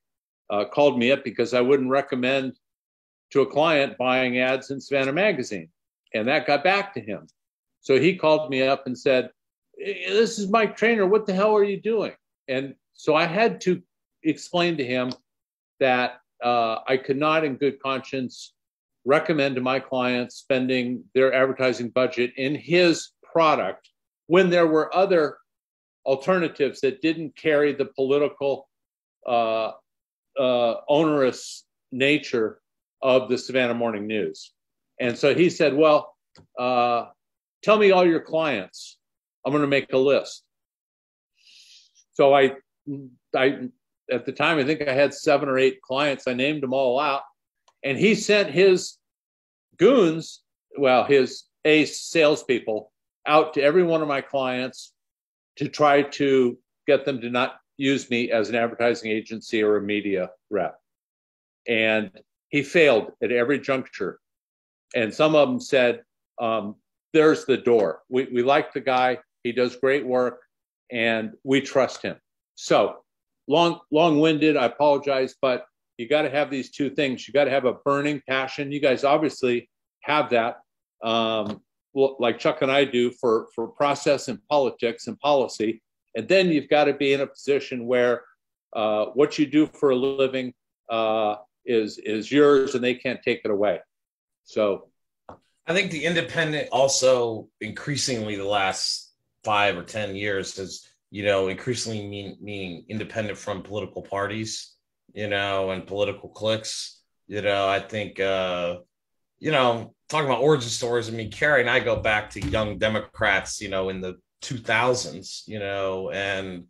Speaker 6: called me up because I wouldn't recommend to a client buying ads in Savannah magazine, and that got back to him. So he called me up and said, "This is Mike Trainer. What the hell are you doing?" And so I had to explain to him that I could not, in good conscience, recommend to my clients spending their advertising budget in his product when there were other alternatives that didn't carry the political onerous nature of the Savannah Morning News. And so he said, "Well, tell me all your clients. I'm going to make a list." So I at the time, I think I had 7 or 8 clients. I named them all out, and he sent his goons, his ace salespeople, out to every one of my clients to try to get them to not use me as an advertising agency or a media rep. And he failed at every juncture. And some of them said, "There's the door. We like the guy. He does great work, and we trust him." So long-winded, I apologize, but you got to have these two things. You got to have a burning passion. You guys obviously have that, like Chuck and I do for process and politics and policy. And then you've got to be in a position where what you do for a living is yours, and they can't take it away. So
Speaker 2: I think the independent also increasingly the last 5 or 10 years has, increasingly meaning independent from political parties, and political cliques. I think, talking about origin stories, Carrie and I go back to young Democrats, in the 2000s, and,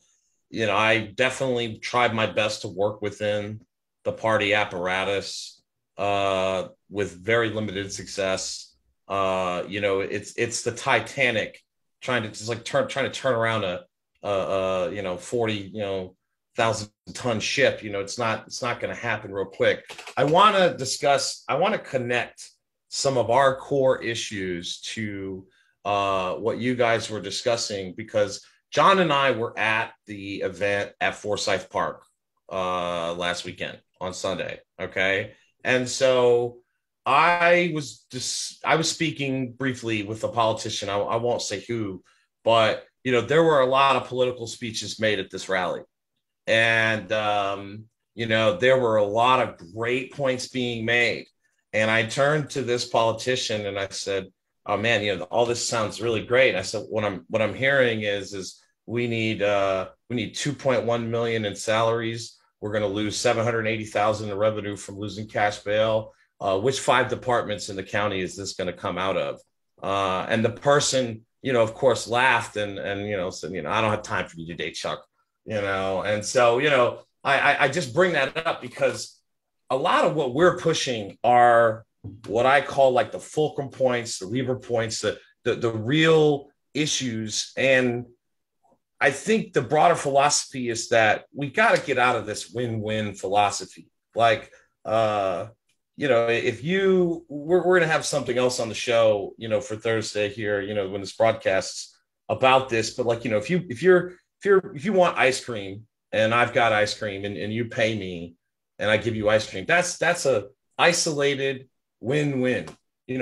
Speaker 2: I definitely tried my best to work within the party apparatus with very limited success. It's the Titanic trying to turn around a 40,000 ton ship. It's not going to happen real quick. I want to connect some of our core issues to what you guys were discussing, because John and I were at the event at Forsyth Park last weekend on Sunday. Okay. And so I was speaking briefly with a politician. I won't say who, but there were a lot of political speeches made at this rally, and there were a lot of great points being made. And I turned to this politician and I said, "Oh man, all this sounds really great." I said, "What I'm hearing is we need 2.1 million in salaries. We're going to lose 780,000 in revenue from losing cash bail. Which 5 departments in the county is this going to come out of?" And the person, of course, laughed and said, "I don't have time for you today, Chuck." And so, I just bring that up because a lot of what we're pushing are what I call like the fulcrum points, the lever points, the real issues. And I think the broader philosophy is that we got to get out of this win-win philosophy. Like, we're going to have something else on the show, for Thursday here, when this broadcasts about this, but like, if you want ice cream and I've got ice cream and you pay me and I give you ice cream, that's a isolated win-win.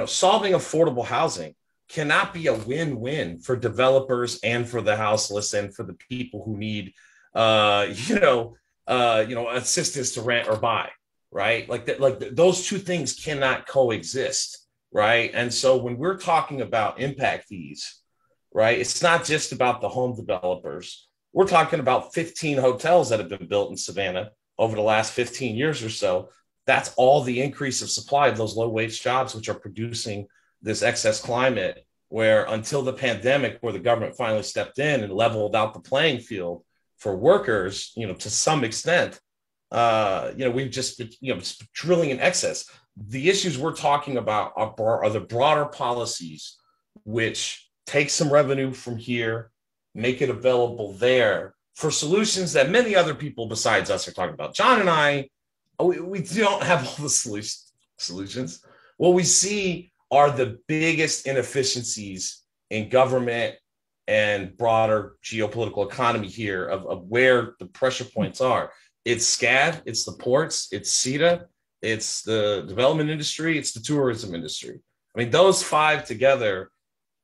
Speaker 2: Solving affordable housing cannot be a win-win for developers and for the houseless and for the people who need, assistance to rent or buy. Right? Those two things cannot coexist. Right. And so when we're talking about impact fees, right, it's not just about the home developers. We're talking about 15 hotels that have been built in Savannah over the last 15 years or so. That's all the increase of supply of those low wage jobs, which are producing this excess climate, where until the pandemic, where the government finally stepped in and leveled out the playing field for workers, to some extent, we've just been, drilling in excess. The issues we're talking about are the broader policies, which take some revenue from here, make it available there, for solutions that many other people besides us are talking about. John and I, we don't have all the solutions. What we see are the biggest inefficiencies in government and broader geopolitical economy here of where the pressure points are. It's SCAD, it's the ports, it's CETA, it's the development industry, it's the tourism industry. I mean, those five together,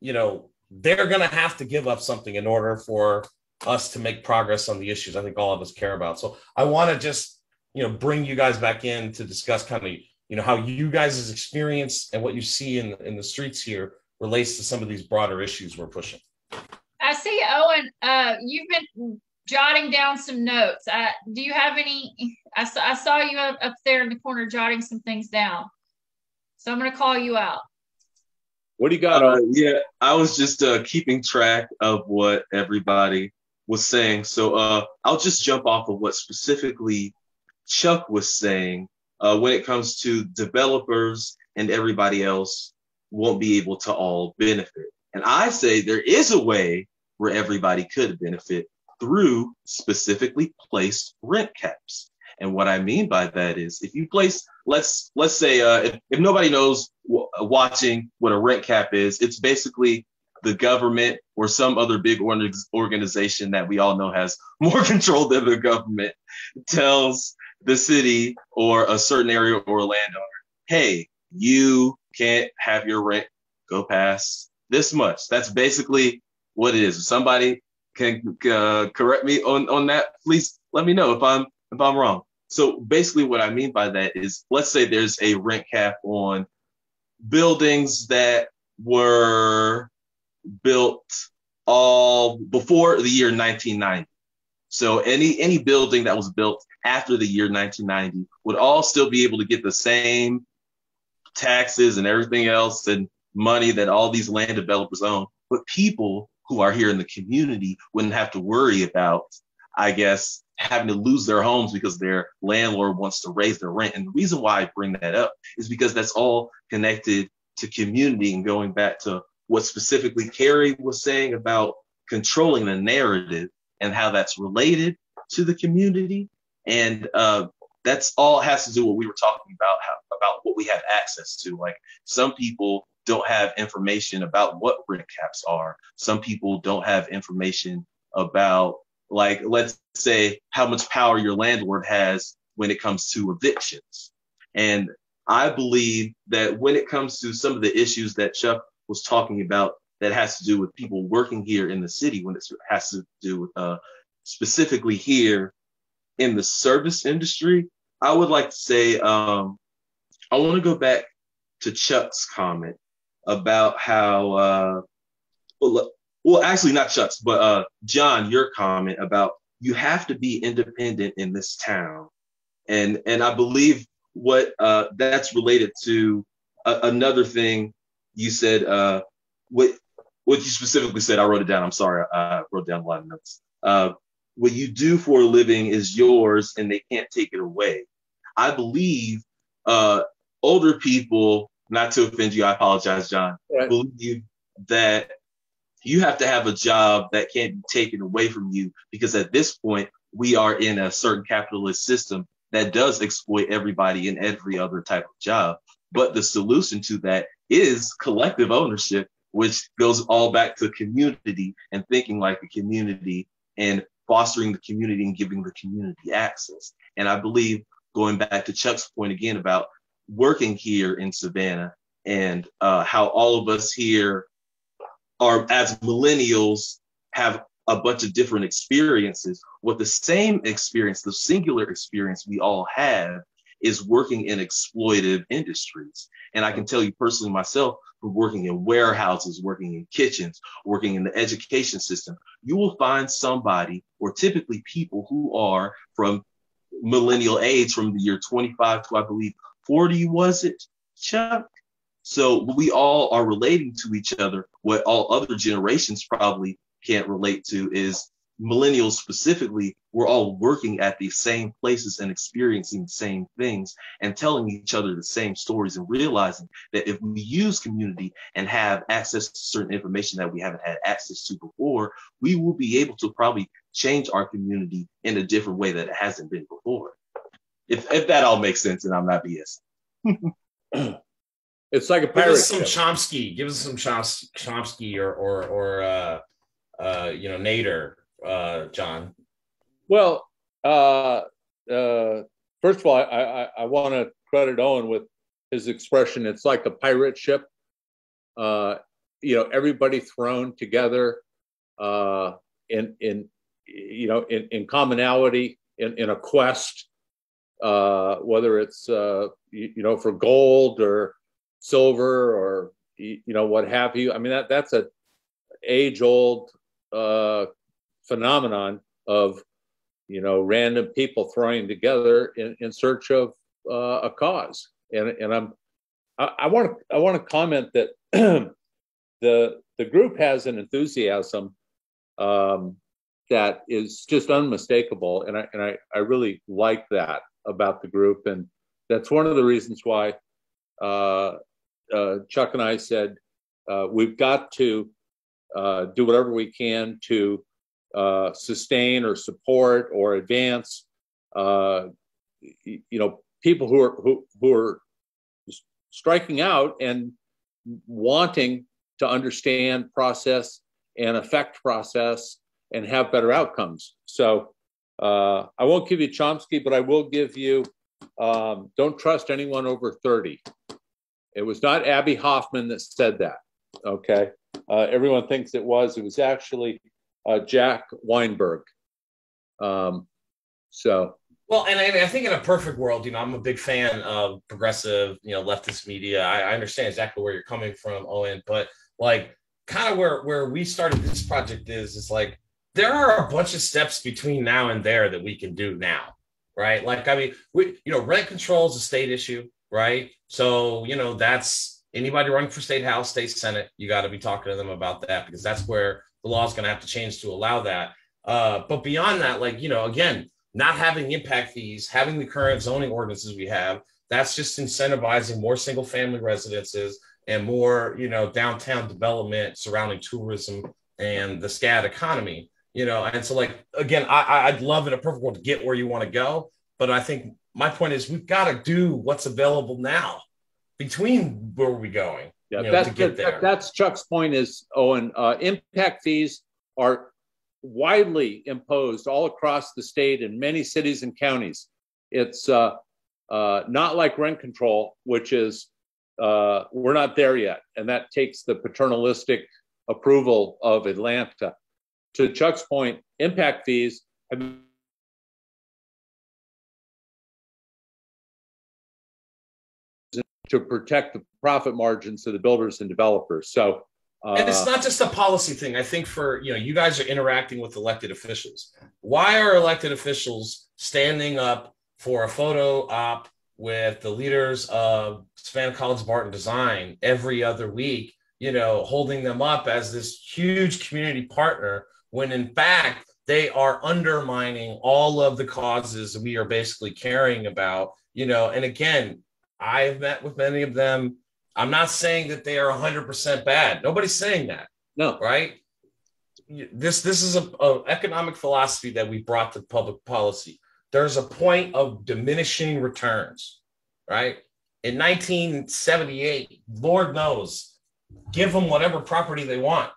Speaker 2: you know, they're going to have to give up something in order for us to make progress on the issues I think all of us care about. So I want to just, you know, bring you guys back in to discuss kind of, you know, how you guys' experience and what you see in the streets here relates to some of these broader issues we're pushing.
Speaker 1: I see, Owen, you've been jotting down some notes. Do you have any? I saw you up there in the corner jotting some things down. So I'm going to call you out.
Speaker 6: What do you got?
Speaker 3: Yeah, I was just keeping track of what everybody was saying. So I'll just jump off of what specifically Chuck was saying when it comes to developers and everybody else won't be able to all benefit. And I say there is a way where everybody could benefit through specifically placed rent caps. And what I mean by that is if you place, let's say, if nobody knows watching what a rent cap is, it's basically the government or some other big organization that we all know has more control than the government tells the city or a certain area or a landowner, hey, you can't have your rent go past this much. That's basically what it is. If somebody can correct me on that, please let me know if I'm wrong. So basically what I mean by that is, let's say there's a rent cap on buildings that were built all before the year 1990. So any building that was built after the year 1990 would all still be able to get the same taxes and everything else and money that all these land developers own. But people who are here in the community wouldn't have to worry about, I guess, having to lose their homes because their landlord wants to raise their rent. And the reason why I bring that up is because that's all connected to community and going back to what specifically Carrie was saying about controlling the narrative and how that's related to the community. And that's all has to do with what we were talking about, about what we have access to. Like some people don't have information about what rent caps are. Some people don't have information about, like, let's say how much power your landlord has when it comes to evictions. And I believe that when it comes to some of the issues that Chuck was talking about that has to do with people working here in the city, when it has to do with specifically here in the service industry, I would like to say, I want to go back to Chuck's comment about how, well, actually not Chuck's, but John, your comment about you have to be independent in this town. And I believe what that's related to another thing you said, what you specifically said, I wrote it down. I'm sorry, I wrote down a lot of notes. What you do for a living is yours and they can't take it away. I believe older people, not to offend you, I apologize, John, right, believe that you have to have a job that can't be taken away from you, because at this point, we are in a certain capitalist system that does exploit everybody in every other type of job. But the solution to that is collective ownership, which goes all back to community and thinking like a community and fostering the community and giving the community access. And I believe, going back to Chuck's point again about working here in Savannah and how all of us here are, as millennials, have a bunch of different experiences. What the same experience, the singular experience we all have, is working in exploitive industries. And I can tell you personally myself, from working in warehouses, working in kitchens, working in the education system, you will find somebody, or typically people who are from millennial age, from the year 25 to, I believe, 40, was it, Chuck? So we all are relating to each other. What all other generations probably can't relate to is millennials specifically, we're all working at the same places and experiencing the same things and telling each other the same stories, and realizing that if we use community and have access to certain information that we haven't had access to before, we will be able to probably change our community in a different way that it hasn't been before. If that all makes sense and I'm not BS.
Speaker 6: It's like a pirate.
Speaker 2: Give us some Chomsky. Give us some Chomsky or Nader, John.
Speaker 6: Well, first of all, I want to credit Owen with his expression. It's like a pirate ship. Everybody thrown together in commonality in a quest, whether it's for gold or silver or what have you. I mean, that's a age-old phenomenon of random people throwing together in search of a cause. And I want to comment that the group has an enthusiasm that is just unmistakable, and I really like that about the group, and that's one of the reasons why Chuck and I said we've got to do whatever we can to sustain or support or advance people who are striking out and wanting to understand process and affect process and have better outcomes. So I won't give you Chomsky, but I will give you don't trust anyone over 30. It was not Abby Hoffman that said that, okay? Everyone thinks it was. It was actually Jack Weinberg. Well,
Speaker 2: and I think in a perfect world, I'm a big fan of progressive, leftist media. I understand exactly where you're coming from, Owen, but like kind of where we started this project is like there are a bunch of steps between now and there that we can do now, right? Like, I mean, rent control is a state issue, right? So, that's anybody running for state house, state senate, you got to be talking to them about that, because that's where the law is going to have to change to allow that. But beyond that, like, again, not having impact fees, having the current zoning ordinances we have, that's just incentivizing more single family residences and more, downtown development surrounding tourism and the SCAD economy, and so like, again, I'd love in a perfect world to get where you want to go. But I think my point is we've got to do what's available now between where we're going, to get there.
Speaker 6: That's Chuck's point is, Owen, impact fees are widely imposed all across the state in many cities and counties. It's not like rent control, which is we're not there yet. And that takes the paternalistic approval of Atlanta. To Chuck's point, impact fees have to protect the profit margins of the builders and developers. So,
Speaker 2: and it's not just a policy thing. I think for, you guys are interacting with elected officials. Why are elected officials standing up for a photo op with the leaders of Savannah College of Art and Design every other week, holding them up as this huge community partner, when in fact they are undermining all of the causes we are basically caring about, and again, I've met with many of them. I'm not saying that they are 100% bad. Nobody's saying that.
Speaker 6: No.
Speaker 2: Right? This is a economic philosophy that we brought to public policy. There's a point of diminishing returns, right? In 1978, Lord knows, give them whatever property they want,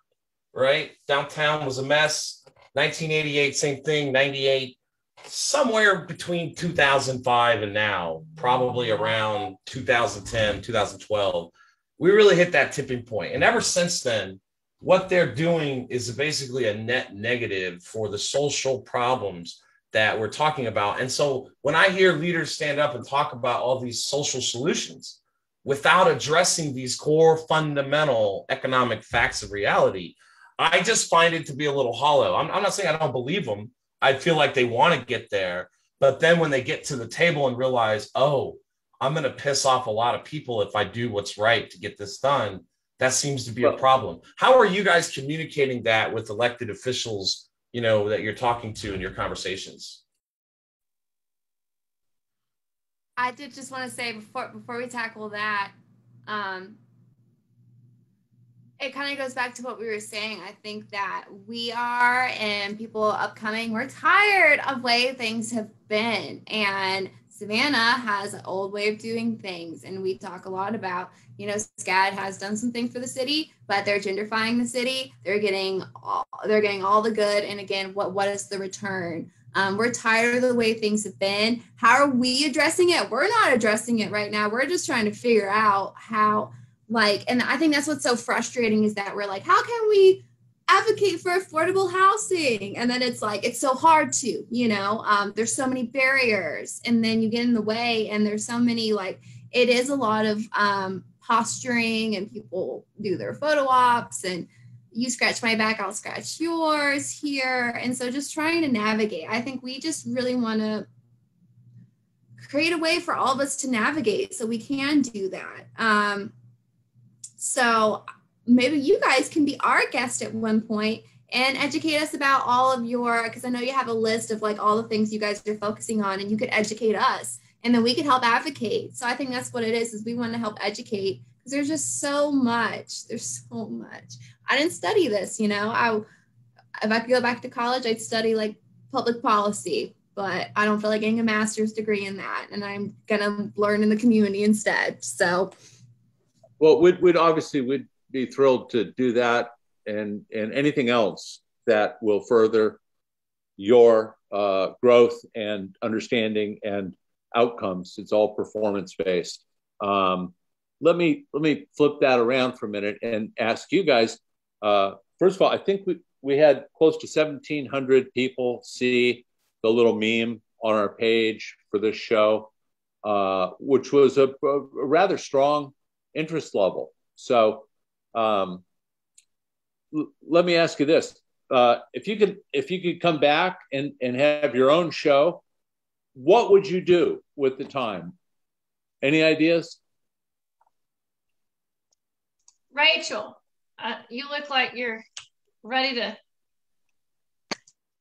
Speaker 2: right? Downtown was a mess. 1988, same thing. 98. Somewhere between 2005 and now, probably around 2010, 2012, we really hit that tipping point. And ever since then, what they're doing is basically a net negative for the social problems that we're talking about. And so when I hear leaders stand up and talk about all these social solutions without addressing these core fundamental economic facts of reality, I just find it to be a little hollow. I'm not saying I don't believe them. I feel like they want to get there. But then when they get to the table and realize, oh, I'm going to piss off a lot of people if I do what's right to get this done, that seems to be a problem. How are you guys communicating that with elected officials that you're talking to in your conversations?
Speaker 4: I did just want to say before we tackle that, it kind of goes back to what we were saying. I think that we are, and people upcoming, we're tired of the way things have been. And Savannah has an old way of doing things. And we talk a lot about, SCAD has done something for the city, but they're gentrifying the city. They're getting all the good. And again, what is the return? We're tired of the way things have been. How are we addressing it? We're not addressing it right now. We're just trying to figure out how, and I think that's what's so frustrating is that we're like, how can we advocate for affordable housing? And then it's like, it's so hard to, there's so many barriers, and then you get in the way, and there's so many, it is a lot of posturing, and people do their photo ops, and you scratch my back, I'll scratch yours here. And so just trying to navigate. I think we just really want to create a way for all of us to navigate so we can do that. So maybe you guys can be our guest at one point and educate us about all of because I know you have a list of all the things you guys are focusing on, and you could educate us, and then we could help advocate. So I think that's what it is we want to help educate, because there's just so much. There's so much. I didn't study this, if I could go back to college, I'd study public policy, but I don't feel like getting a master's degree in that. And I'm going to learn in the community instead. So.
Speaker 6: Well, we'd be thrilled to do that, and anything else that will further your growth and understanding and outcomes. It's all performance based. Let me flip that around for a minute and ask you guys. First of all, I think we had close to 1,700 people see the little meme on our page for this show, which was a rather strong interest level. So let me ask you this: if you could come back and have your own show, what would you do with the time? Any ideas?
Speaker 1: Rachael, you look like you're ready to.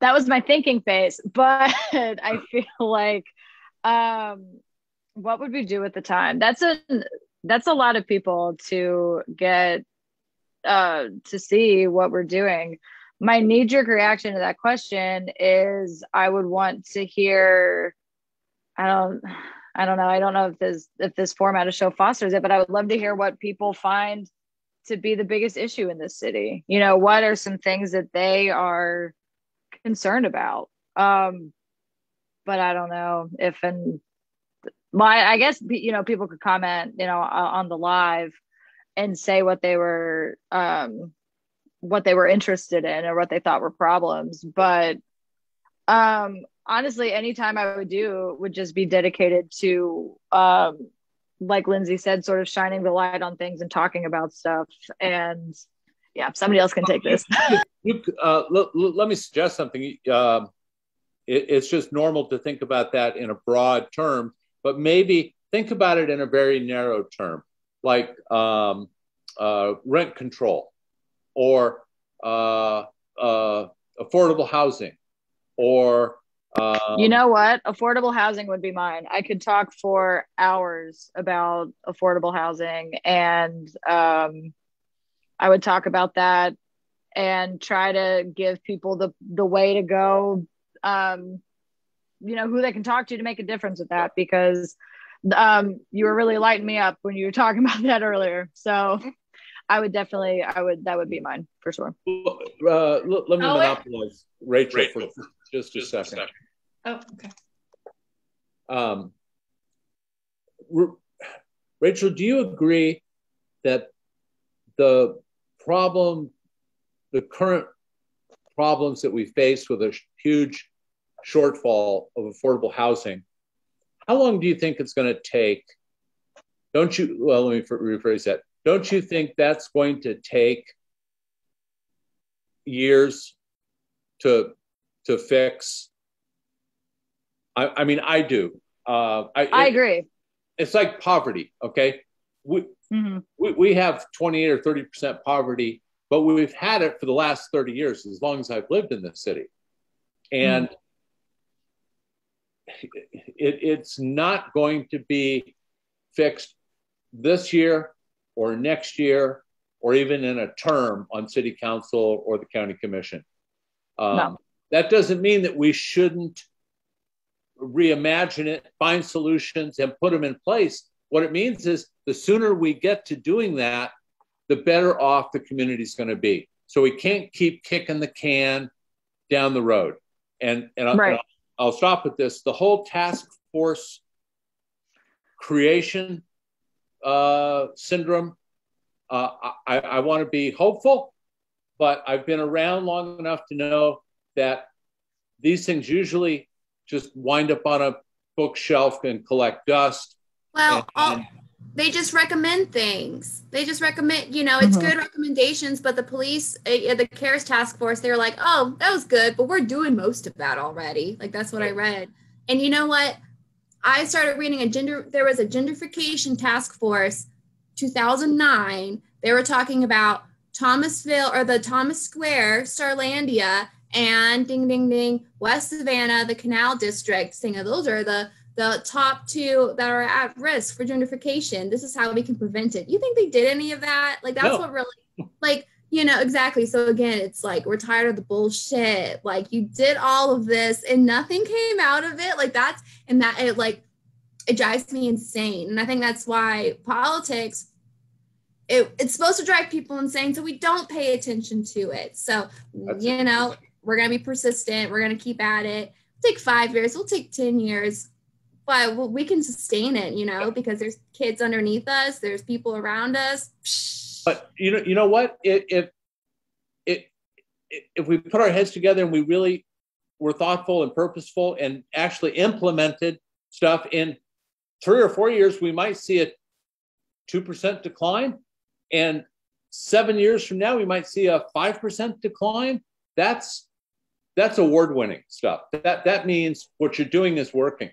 Speaker 5: That was my thinking phase, but I feel like, what would we do with the time? That's a lot of people to get to see what we're doing. My knee-jerk reaction to that question is I would want to hear. I don't know. I don't know if this format of show fosters it, but I would love to hear what people find to be the biggest issue in this city. What are some things that they are concerned about? But I don't know if I guess people could comment on the live and say what they were interested in or what they thought were problems. But honestly, any time I would do would just be dedicated to like Lindsay said, sort of shining the light on things and talking about stuff. And yeah, somebody else can take this.
Speaker 6: Let me suggest something. It's just normal to think about that in a broad term, but maybe think about it in a very narrow term, like rent control or affordable housing or
Speaker 5: you know what? Affordable housing would be mine. I could talk for hours about affordable housing, and I would talk about that and try to give people the way to go, who they can talk to make a difference with that, because you were really lighting me up when you were talking about that earlier. So that would be mine for sure.
Speaker 6: Let me monopolize Rachael for just a second.
Speaker 1: Oh, okay.
Speaker 6: Rachael, do you agree that the current problems that we face with a huge shortfall of affordable housing, how long do you think it's going to take? Let me rephrase that. Don't you think that's going to take years to fix? I mean, I do. I
Speaker 5: agree.
Speaker 6: It's like poverty, okay? We have 28 or 30% poverty, but we've had it for the last 30 years, as long as I've lived in this city. And it's not going to be fixed this year or next year or even in a term on city council or the county commission.
Speaker 5: No.
Speaker 6: That doesn't mean that we shouldn't reimagine it, find solutions, and put them in place. What it means is the sooner we get to doing that, the better off the community is going to be. So we can't keep kicking the can down the road. And
Speaker 5: Right.
Speaker 6: I'll stop at this. The whole task force creation syndrome, I want to be hopeful, but I've been around long enough to know that these things usually just wind up on a bookshelf and collect dust.
Speaker 4: Well, they just recommend things. They just recommend, it's good recommendations, but the police, the CARES task force, they were like, oh, that was good, but we're doing most of that already. Like, that's what I read. And you know what? I started reading there was a gentrification task force, 2009. They were talking about Thomasville or the Thomas Square, Starlandia, and ding, ding, ding, West Savannah, the Canal District, saying those are the top two that are at risk for gentrification. This is how we can prevent it. You think they did any of that? Like, that's what really, like, exactly. So again, it's like, we're tired of the bullshit. Like, you did all of this and nothing came out of it. Like, it drives me insane. And I think that's why politics, it's supposed to drive people insane, so we don't pay attention to it. So, we're going to be persistent. We're going to keep at it. It'll take 5 years. It'll take 10 years. But we can sustain it, because there's kids underneath us. There's people around us.
Speaker 6: But you know what? If we put our heads together and we really were thoughtful and purposeful and actually implemented stuff, in 3 or 4 years, we might see a 2% decline. And 7 years from now, we might see a 5% decline. That's award-winning stuff. That means what you're doing is working.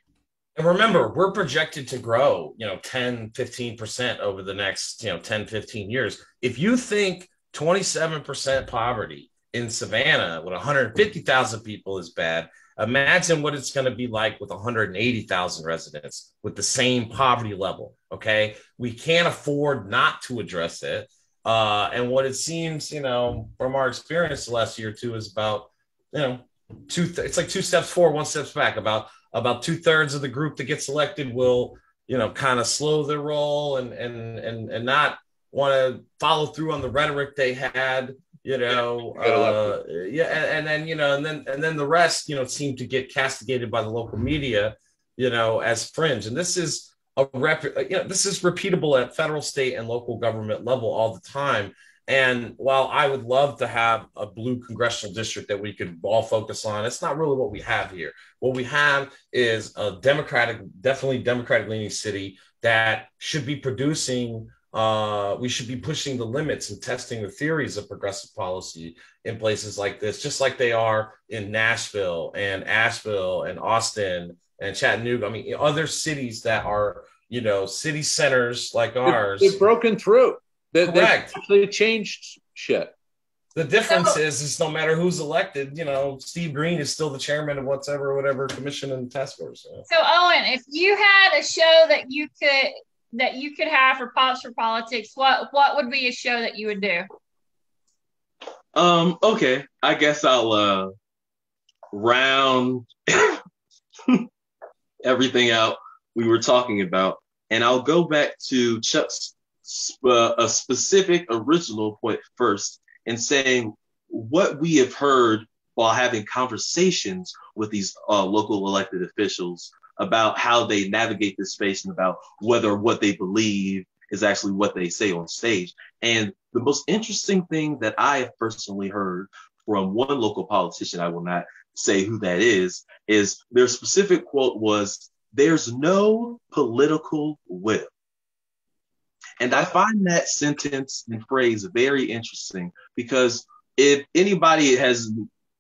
Speaker 2: And remember, we're projected to grow, 10, 15% over the next, 10, 15 years. If you think 27% poverty in Savannah with 150,000 people is bad, imagine what it's going to be like with 180,000 residents with the same poverty level. Okay. We can't afford not to address it. And what it seems, from our experience the last year or two is about, it's like 2 steps forward, 1 step back. About 2/3 of the group that gets elected will, kind of slow their roll and not want to follow through on the rhetoric they had, and then the rest, seem to get castigated by the local media, as fringe. And this is this is repeatable at federal, state, and local government level all the time. And while I would love to have a blue congressional district that we could all focus on, it's not really what we have here. What we have is a definitely democratic leaning city that should be producing, we should be pushing the limits and testing the theories of progressive policy in places like this, just like they are in Nashville and Asheville and Austin and Chattanooga. I mean, other cities that are, city centers like ours.
Speaker 6: They've broken through.
Speaker 2: Correct.
Speaker 6: They actually changed shit.
Speaker 2: The difference is no matter who's elected, Steve Green is still the chairman of whatever commission and task force.
Speaker 1: So Owen, if you had a show that you could have for Pops for Politics, what would be a show that you would do?
Speaker 3: Okay. I guess I'll round everything out we were talking about, and I'll go back to Chuck's a specific original point first, and saying what we have heard while having conversations with these local elected officials about how they navigate this space and about whether what they believe is actually what they say on stage. And the most interesting thing that I have personally heard from one local politician, I will not say who that is their specific quote was, "There's no political will." And I find that sentence and phrase very interesting, because if anybody has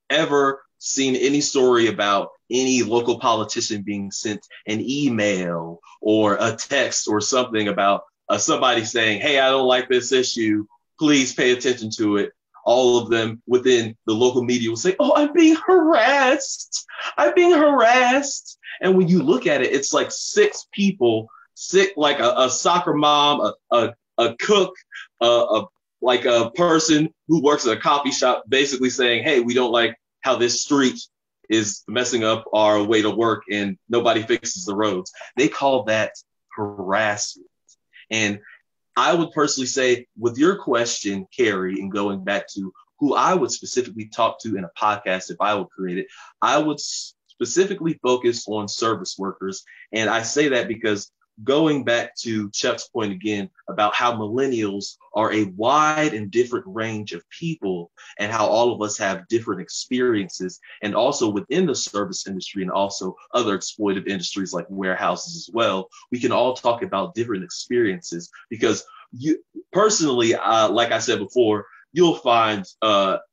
Speaker 3: ever seen any story about any local politician being sent an email or a text or something about somebody saying, "Hey, I don't like this issue, please pay attention to it," all of them within the local media will say, oh, I'm being harassed. I'm being harassed. And when you look at it, it's like 6 people, like a soccer mom, a cook, like a person who works at a coffee shop, basically saying, hey, we don't like how this street is messing up our way to work and nobody fixes the roads. They call that harassment. And I would personally say, with your question, Carrie, and going back to who I would specifically talk to in a podcast if I would create it, I would specifically focus on service workers. And I say that because going back to Chuck's point again about how millennials are a wide and different range of people and how all of us have different experiences, and also within the service industry and also other exploitive industries like warehouses as well, we can all talk about different experiences because you personally, like I said before, you'll find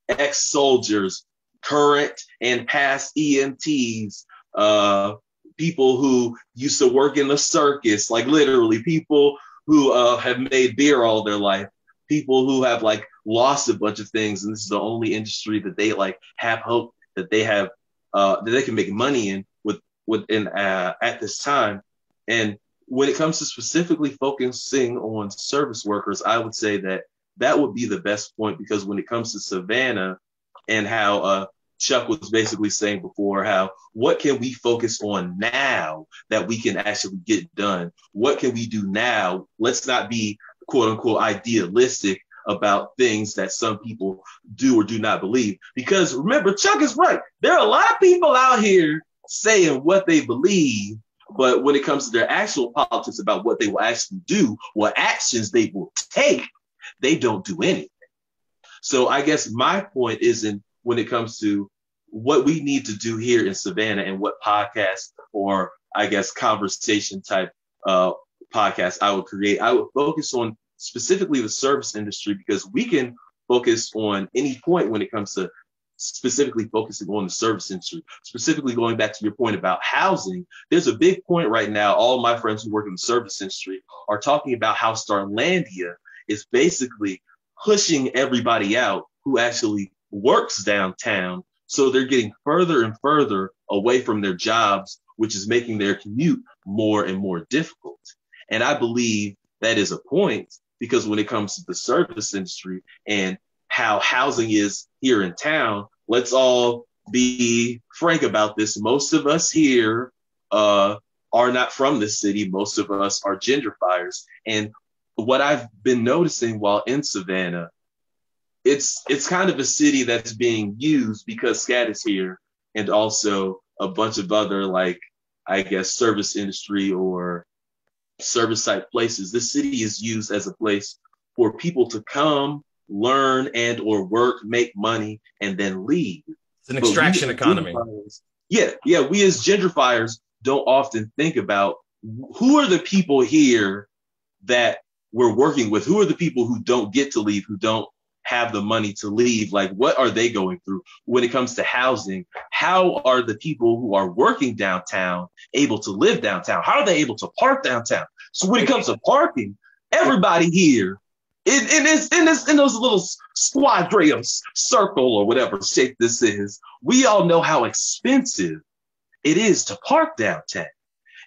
Speaker 3: ex-soldiers, current and past EMTs, people who used to work in the circus, like literally people who have made beer all their life, people who have like lost a bunch of things. And this is the only industry that they like have hope that they have, that they can make money in at this time. And when it comes to specifically focusing on service workers, I would say that would be the best point, because when it comes to Savannah and how Chuck was basically saying before, how what can we focus on now that we can actually get done? What can we do now? Let's not be quote unquote idealistic about things that some people do or do not believe. Because remember, Chuck is right. There are a lot of people out here saying what they believe, but when it comes to their actual politics about what they will actually do, what actions they will take, they don't do anything. So I guess my point isn't when it comes to what we need to do here in Savannah and what podcast or I guess conversation type podcast I would create. I would focus on specifically the service industry, because we can focus on any point when it comes to specifically focusing on the service industry. Specifically going back to your point about housing, there's a big point right now. All my friends who work in the service industry are talking about how Starlandia is basically pushing everybody out who actually works downtown. So they're getting further and further away from their jobs, which is making their commute more and more difficult. And I believe that is a point, because when it comes to the service industry and how housing is here in town, let's all be frank about this. Most of us here are not from this city. Most of us are gentrifiers. And what I've been noticing while in Savannah, it's kind of a city that's being used because SCAT is here, and also a bunch of other, like, I guess, service industry or service type places. This city is used as a place for people to come, learn and or work, make money, and then leave.
Speaker 2: It's an extraction economy.
Speaker 3: Yeah. We as gentrifiers don't often think about who are the people here that we're working with, who are the people who don't get to leave, who don't have the money to leave. Like, what are they going through when it comes to housing? How are the people who are working downtown able to live downtown? How are they able to park downtown? So when it comes to parking, everybody here in those little squadron circle or whatever shape this is, we all know how expensive it is to park downtown.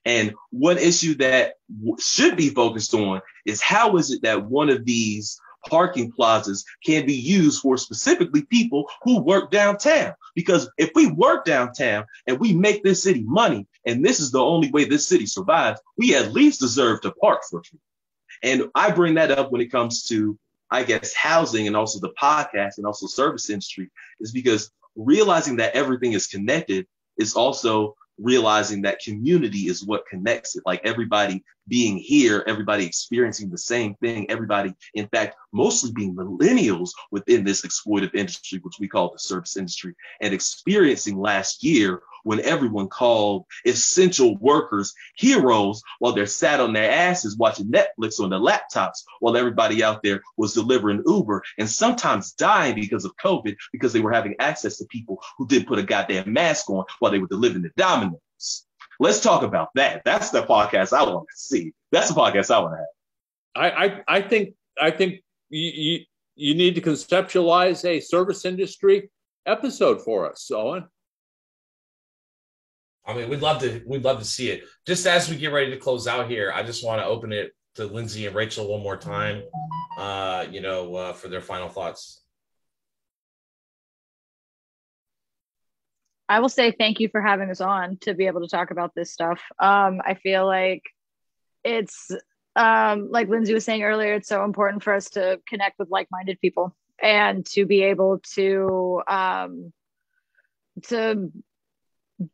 Speaker 3: And one issue that should be focused on is how is it that one of these parking plazas can be used for specifically people who work downtown? Because if we work downtown and we make this city money, and this is the only way this city survives, we at least deserve to park for free. And I bring that up when it comes to, I guess, housing and also the podcast and also service industry, is because realizing that everything is connected is also realizing that community is what connects it. Like everybody being here, everybody experiencing the same thing, everybody, in fact, mostly being millennials within this exploitive industry, which we call the service industry, and experiencing last year when everyone called essential workers heroes while they're sat on their asses watching Netflix on their laptops, while everybody out there was delivering Uber and sometimes dying because of COVID, because they were having access to people who didn't put a goddamn mask on while they were delivering the Domino's. Let's talk about that. That's the podcast I want to see. That's the podcast I want to have.
Speaker 6: I think you need to conceptualize a service industry episode for us, Owen.
Speaker 2: I mean, we'd love to see it. Just as we get ready to close out here, I just want to open it to Lindsay and Rachael one more time, for their final thoughts.
Speaker 5: I will say thank you for having us on to be able to talk about this stuff. I feel like it's like Lindsay was saying earlier, it's so important for us to connect with like-minded people and to be able to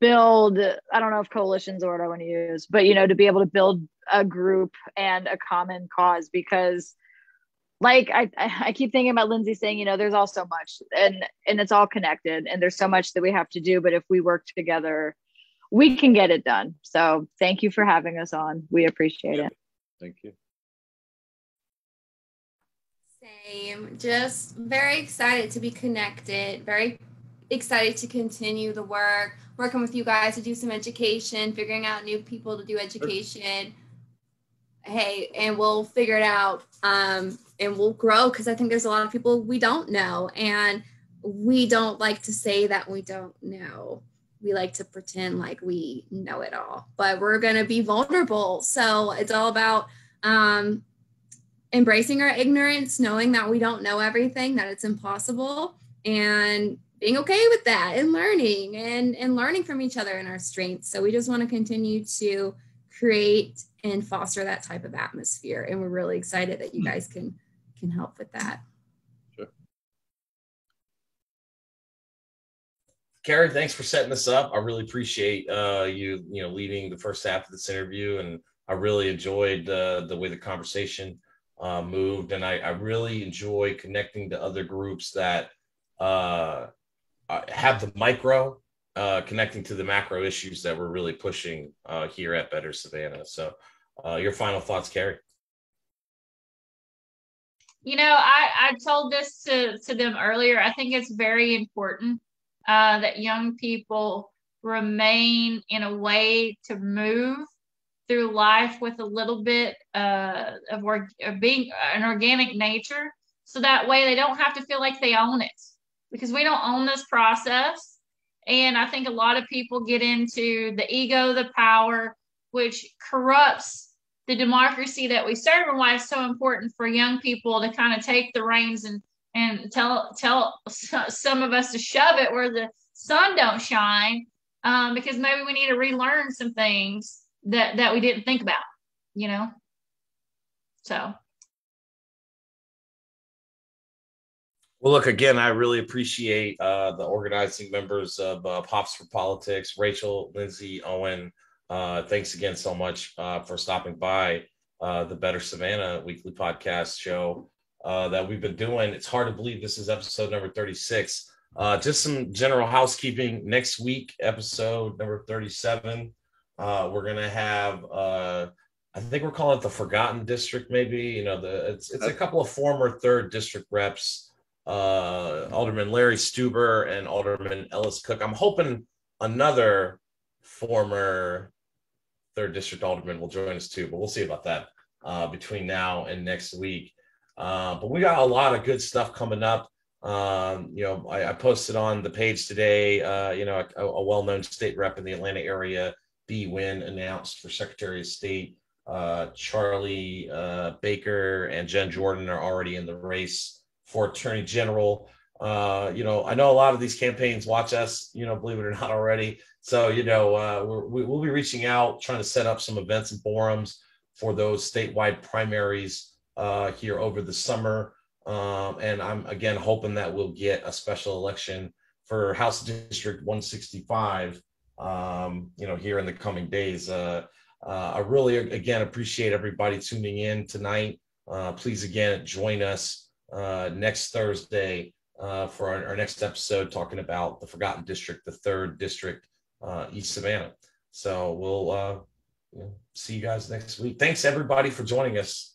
Speaker 5: build, I don't know if coalition's the word I want to use, but, to be able to build a group and a common cause, because like I keep thinking about Lindsay saying, there's all so much and it's all connected and there's so much that we have to do. But if we work together, we can get it done. So thank you for having us on. We appreciate it.
Speaker 6: Thank you.
Speaker 4: Same. Just very excited to be connected. Very excited to continue the work, working with you guys to do some education, figuring out new people to do education. Hey, and we'll figure it out. And we'll grow, because I think there's a lot of people we don't know, and we don't like to say that we don't know. We like to pretend like we know it all, but we're going to be vulnerable. So it's all about embracing our ignorance, knowing that we don't know everything, that it's impossible, and being okay with that, and learning and learning from each other and our strengths. So we just want to continue to create and foster that type of atmosphere. And we're really excited that you guys can help with that.
Speaker 6: Sure.
Speaker 2: Carrie, thanks for setting this up. I really appreciate you leading the first half of this interview, and I really enjoyed the way the conversation moved, and I really enjoy connecting to other groups that have the micro connecting to the macro issues that we're really pushing here at Better Savannah. So your final thoughts, Carrie?
Speaker 1: I told this to them earlier. I think it's very important that young people remain in a way to move through life with a little bit of being an organic nature. So that way they don't have to feel like they own it, because we don't own this process. And I think a lot of people get into the ego, the power, which corrupts the democracy that we serve, and why it's so important for young people to kind of take the reins and tell some of us to shove it where the sun don't shine, because maybe we need to relearn some things that we didn't think about, So.
Speaker 2: Well, look, again, I really appreciate the organizing members of Pops for Politics, Rachael, Lindsay, Owen. Thanks again so much for stopping by the Better Savannah weekly podcast show that we've been doing. It's hard to believe this is episode number 36. Just some general housekeeping. Next week, episode number 37, we're going to have, I think we're calling it the Forgotten District, maybe. It's a couple of former 3rd District reps, Alderman Larry Stuber and Alderman Ellis Cook. I'm hoping another former 3rd District Alderman will join us too, but we'll see about that between now and next week. But we got a lot of good stuff coming up. I posted on the page today, a well-known state rep in the Atlanta area, B. Wynn, announced for Secretary of State. Charlie Baker and Jen Jordan are already in the race for Attorney General. I know a lot of these campaigns watch us, believe it or not already. So, we'll be reaching out, trying to set up some events and forums for those statewide primaries here over the summer. And I'm, again, hoping that we'll get a special election for House District 165, here in the coming days. I really, again, appreciate everybody tuning in tonight. Please, again, join us next Thursday for our next episode, talking about the Forgotten District, the 3rd District, East Savannah. So we'll see you guys next week. Thanks, everybody, for joining us.